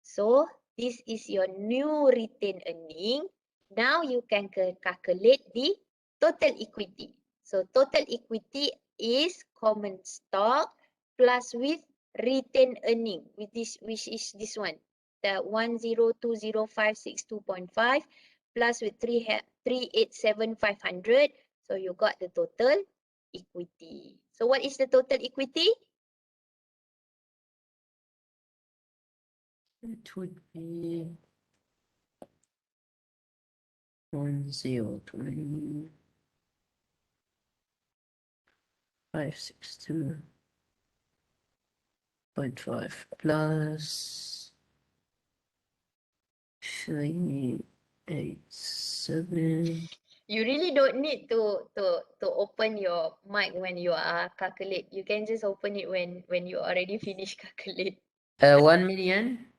[SPEAKER 1] So this is your new retained earning. Now you can calculate the total equity. So total equity is common stock plus with retained earning, which is this one, the 1020,562.5 plus with 387,500. So you got the total equity. So what is the total equity?
[SPEAKER 7] It would be 1020. 562.5 plus 387.
[SPEAKER 1] You really don't need to open your mic when you are calculate. You can just open it when you already finish calculate.
[SPEAKER 7] 1,000,000.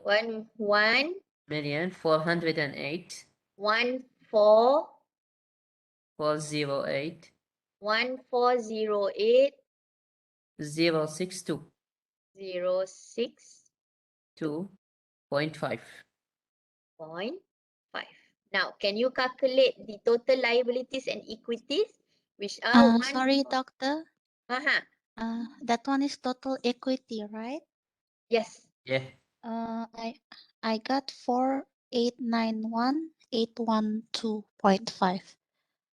[SPEAKER 7] 1,408,408.
[SPEAKER 1] 1,408,062.
[SPEAKER 7] 062. 2.5.
[SPEAKER 1] 0.5. Now, can you calculate the total liabilities and equities, which are
[SPEAKER 3] Sorry, doctor. That one is total equity, right?
[SPEAKER 1] Yes.
[SPEAKER 7] Yeah.
[SPEAKER 3] I got 4,891,812.5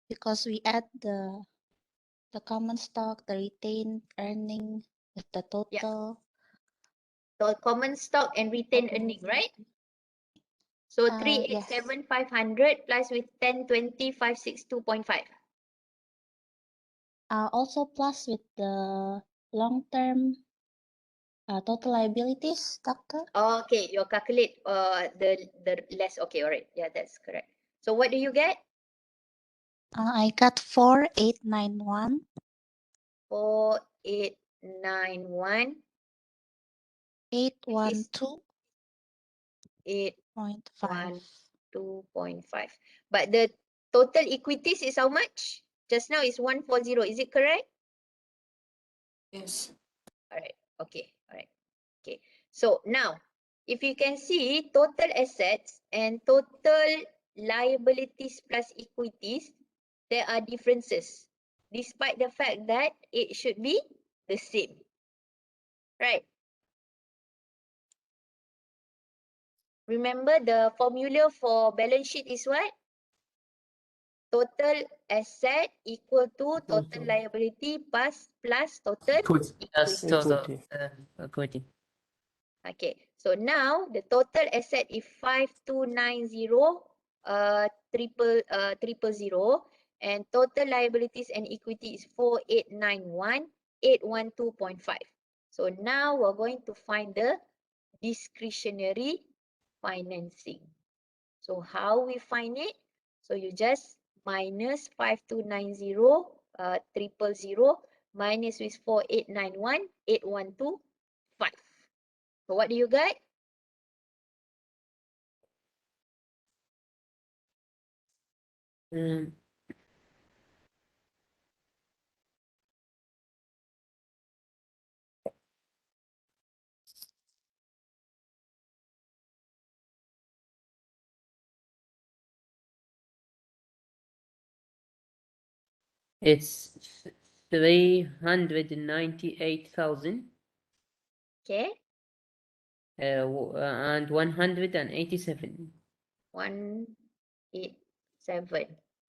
[SPEAKER 3] because we add the common stock, the retained earning with the total.
[SPEAKER 1] So common stock and retained
[SPEAKER 3] total
[SPEAKER 1] earning, right?
[SPEAKER 3] equity.
[SPEAKER 1] So
[SPEAKER 3] Yes.
[SPEAKER 1] 387,500 plus with 1020,562.5.
[SPEAKER 3] Also plus with the long-term total liabilities, doctor.
[SPEAKER 1] Okay, you calculate the less. Okay, all right. Yeah, that's correct. So what do you get?
[SPEAKER 3] I got 4,891.
[SPEAKER 1] 4,891.
[SPEAKER 3] 812.5.
[SPEAKER 1] 812.5. But the total equities is how much? Just now is 140. Is it correct?
[SPEAKER 7] Yes.
[SPEAKER 1] All right. Okay. All right. Okay. So now, if you can see total assets and total liabilities plus equities, there are differences, despite the fact that it should be the same. Right. Remember the formula for balance sheet is what? Total asset equal to total
[SPEAKER 4] Total.
[SPEAKER 1] liability plus total
[SPEAKER 6] Equity.
[SPEAKER 7] Plus
[SPEAKER 1] equity.
[SPEAKER 7] total
[SPEAKER 4] Equity.
[SPEAKER 7] equity.
[SPEAKER 1] Okay, so now the total asset is 5290 triple zero, and total liabilities and equity is 4891 812.5. So now we're going to find the discretionary financing. So how we find it? So you just minus 5290 triple zero minus with 4891 8125. So what do you get?
[SPEAKER 7] Um, it's 398,000
[SPEAKER 1] Okay,
[SPEAKER 7] and 187.
[SPEAKER 1] 187.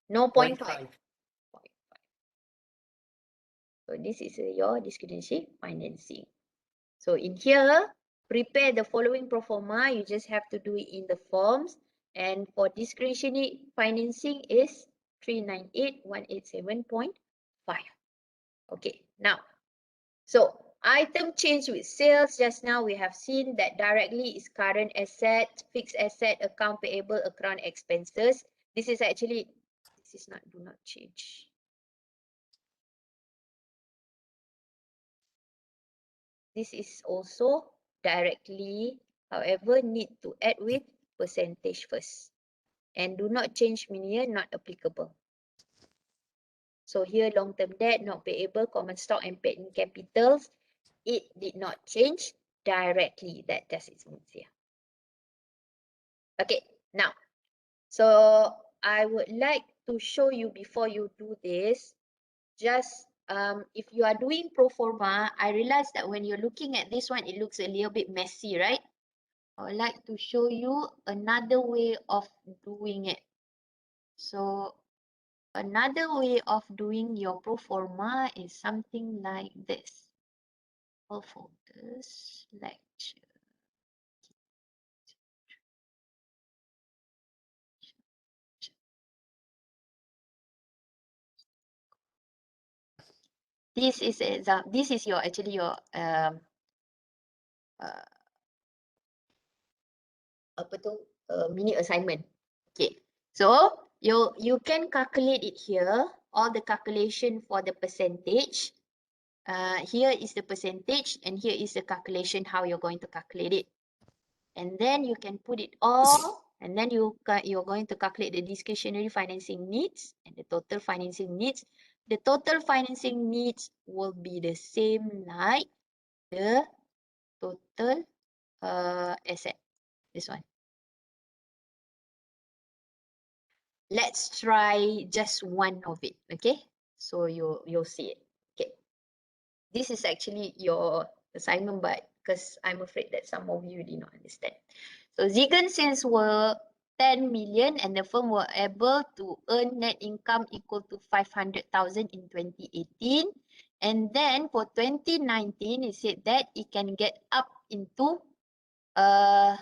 [SPEAKER 1] No, 0.5.
[SPEAKER 7] 0.5.
[SPEAKER 1] So this is your discretionary financing. So in here, prepare the following pro forma. You just have to do it in the forms. And for discretionary financing is 398,187.5. Okay, now, so item change with sales. Just now we have seen that directly is current asset, fixed asset, account payable, account expenses. This is actually, this is not, do not change. This is also directly, however, need to add with percentage first. And do not change million, not applicable. So here long-term debt, not payable, common stock and paid in capitals, it did not change directly. That's its means here. Okay, now, so I would like to show you before you do this, just if you are doing pro forma, I realize that when you're looking at this one, it looks a little bit messy, right? I would like to show you another way of doing it. So another way of doing your pro forma is something like this. All folders, lecture. This is this is your actually your apa tu mini assignment. Okay, so you can calculate it here. All the calculation for the percentage. Here is the percentage, and here is the calculation how you're going to calculate it. And then you can put it all, and then you're going to calculate the discretionary financing needs and the total financing needs. The total financing needs will be the same like the total asset. This one. Let's try just one of it. Okay, so you'll see it. Okay, this is actually your assignment, but because I'm afraid that some of you did not understand. So Zigan sales were 10 million and the firm were able to earn net income equal to 500,000 in 2018. And then for 2019, it said that it can get up into 5%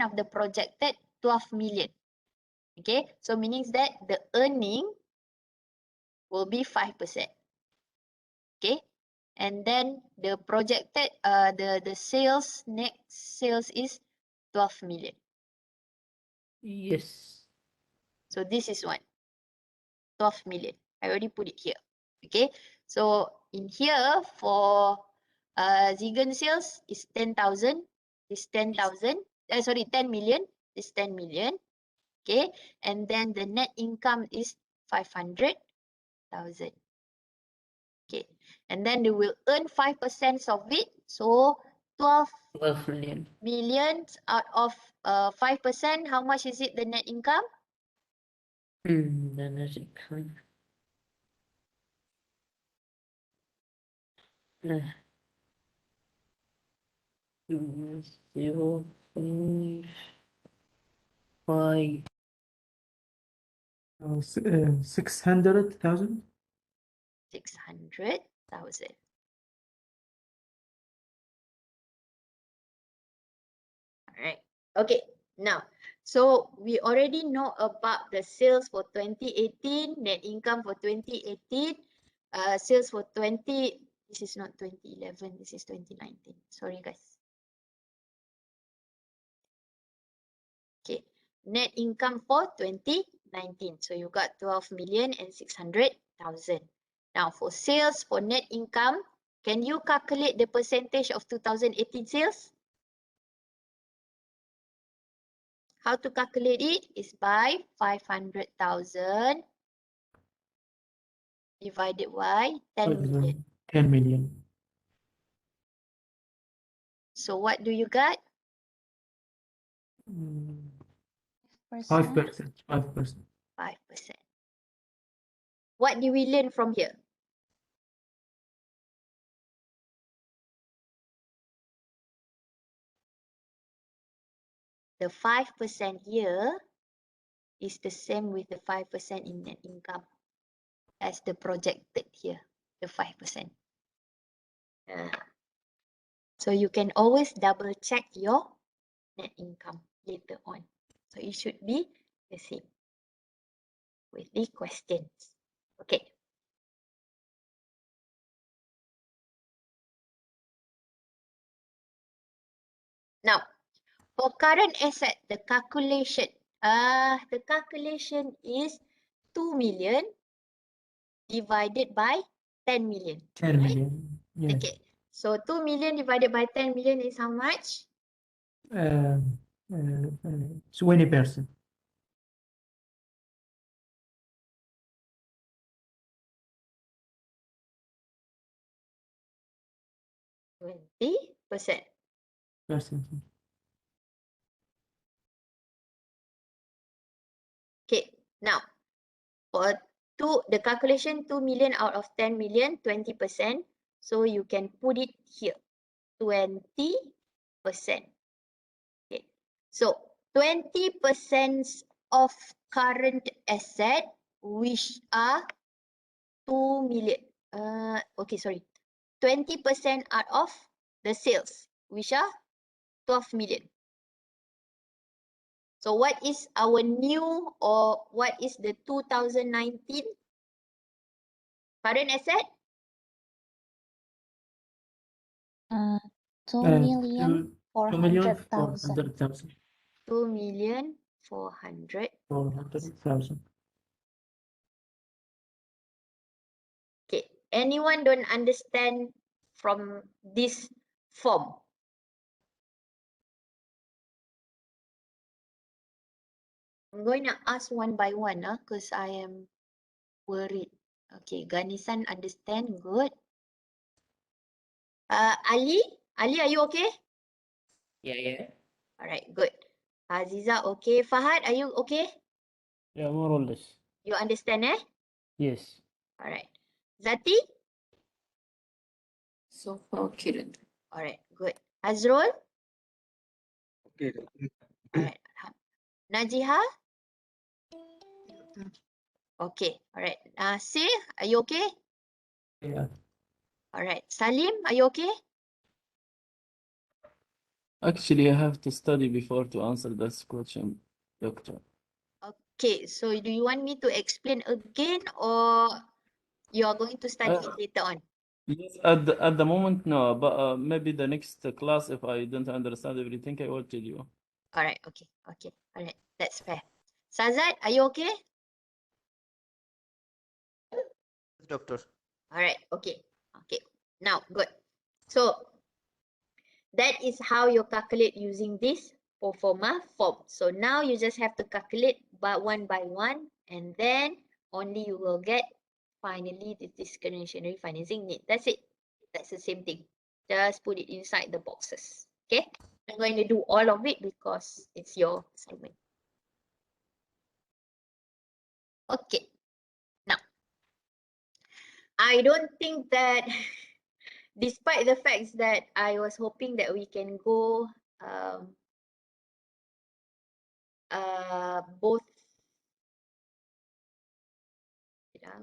[SPEAKER 1] of the projected 12 million. Okay, so meaning that the earning will be 5%. Okay, and then the projected the sales, next sales is 12 million.
[SPEAKER 7] Yes.
[SPEAKER 1] So this is one, 12 million. I already put it here. Okay, so in here for Zigan sales is 10,000, is 10,000, sorry, 10 million, is 10 million. Okay, and then the net income is 500,000. Okay, and then they will earn 5% of it. So 12
[SPEAKER 7] 12 million.
[SPEAKER 1] million out of 5%, how much is it the net income?
[SPEAKER 7] The net income. 0, 5.
[SPEAKER 6] 600,000.
[SPEAKER 1] 600,000. Alright. Okay. Now, so we already know about the sales for 2018, net income for 2018, sales for this is not 2011, this is 2019. Sorry, guys. Okay. Net income for 2019. So you got 12,600,000. Now, for sales for net income, can you calculate the percentage of 2018 sales? How to calculate it is by 500,000 divided by 10 million.
[SPEAKER 6] 10 million.
[SPEAKER 1] So what do you got?
[SPEAKER 6] 5%. 5%.
[SPEAKER 1] 5%. What do we learn from here? The 5% here is the same with the 5% in net income as the projected here, the 5%. So you can always double check your net income later on. So it should be the same with the questions. Okay. Now, for current asset, the calculation is 2 million divided by 10 million.
[SPEAKER 6] 10
[SPEAKER 1] right?
[SPEAKER 6] million. Yes.
[SPEAKER 1] Okay. So 2 million divided by 10 million is how much?
[SPEAKER 6] 20%.
[SPEAKER 1] %20. Okay. Now, for the calculation 2 million out of 10 million, 20%. So you can put it here, 20%. Okay. So 20% of current asset, which are 2 million. Okay, sorry. 20% out of the sales, which are 12 million. So what is our new, or what is the 2019 current asset?
[SPEAKER 3] 2,400,000.
[SPEAKER 1] 2,400,000.
[SPEAKER 6] 400,000.
[SPEAKER 1] Okay. Anyone don't understand from this form? I'm going to ask one by one, because I am worried. Okay, Ganisan understand, good. Ali, are you okay?
[SPEAKER 7] Yeah.
[SPEAKER 1] All right, good. Aziza, okay. Fahad, are you okay?
[SPEAKER 4] Yeah, more or less.
[SPEAKER 1] You understand, eh?
[SPEAKER 4] Yes.
[SPEAKER 1] All right. Zati?
[SPEAKER 7] So far, okay. Doctor.
[SPEAKER 1] All right, good. Azrul?
[SPEAKER 5] Okay.
[SPEAKER 1] All right. Najiha? Okay, all right. Nasir, are you okay?
[SPEAKER 6] Yeah.
[SPEAKER 1] All right. Salim, are you okay?
[SPEAKER 8] Actually, I have to study before to answer this question, doctor.
[SPEAKER 1] Okay, so do you want me to explain again, or you are going to study it later on?
[SPEAKER 8] Yes, at the moment, no, but maybe the next class, if I don't understand everything, I will tell you.
[SPEAKER 1] All right, okay, all right, that's fair. Sazad, are you okay?
[SPEAKER 9] Doctor.
[SPEAKER 1] All right, okay. Now, good. So that is how you calculate using this pro forma form. So now you just have to calculate by one, and then only you will get finally the discretionary financing need. That's it. That's the same thing. Just put it inside the boxes. Okay. I'm going to do all of it because it's your assignment. Okay. Now, I don't think that despite the facts that I was hoping that we can go both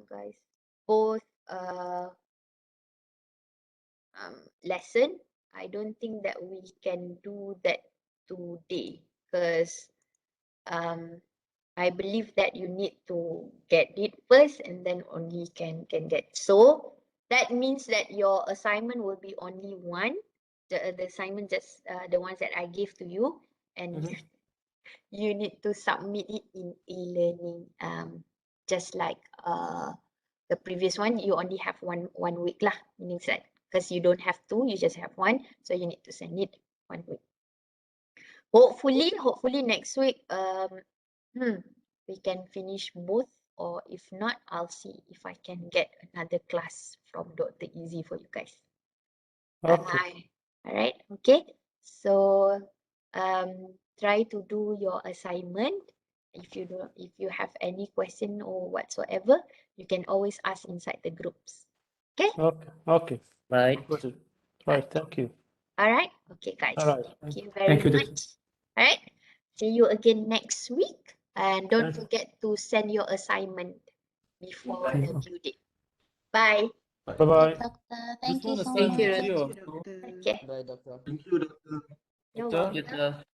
[SPEAKER 1] guys, both lesson, I don't think that we can do that today because I believe that you need to get it first and then only can get. So that means that your assignment will be only one. The assignment just the ones that I gave to you, and you need to submit it in e-learning. Just like the previous one, you only have one week lah, meaning that because you don't have two, you just have one, so you need to send it 1 week. Hopefully next week we can finish both, or if not, I'll see if I can get another class from Dr. Easy for you guys.
[SPEAKER 4] Okay.
[SPEAKER 1] All right, okay. So try to do your assignment. If you have any question or whatsoever, you can always ask inside the groups. Okay?
[SPEAKER 4] Okay.
[SPEAKER 7] Right.
[SPEAKER 4] Right. Thank you.
[SPEAKER 1] All right. Okay, guys.
[SPEAKER 4] All right.
[SPEAKER 1] Thank you very
[SPEAKER 6] Thank you,
[SPEAKER 1] much.
[SPEAKER 6] Doctor.
[SPEAKER 1] All right. See you again next week. And don't
[SPEAKER 4] Thank you.
[SPEAKER 1] forget to send your assignment before
[SPEAKER 6] Thank
[SPEAKER 1] the
[SPEAKER 6] you.
[SPEAKER 1] due date. Bye.
[SPEAKER 4] Bye-bye.
[SPEAKER 3] Doctor,
[SPEAKER 8] Just
[SPEAKER 3] thank you
[SPEAKER 8] wanna
[SPEAKER 3] so
[SPEAKER 8] send
[SPEAKER 7] Thank you,
[SPEAKER 3] much.
[SPEAKER 7] Doctor.
[SPEAKER 8] Gio.
[SPEAKER 1] Okay.
[SPEAKER 9] Bye, doctor.
[SPEAKER 5] Thank you, doctor.
[SPEAKER 1] You're
[SPEAKER 8] Doctor?
[SPEAKER 1] welcome.
[SPEAKER 7] Doctor.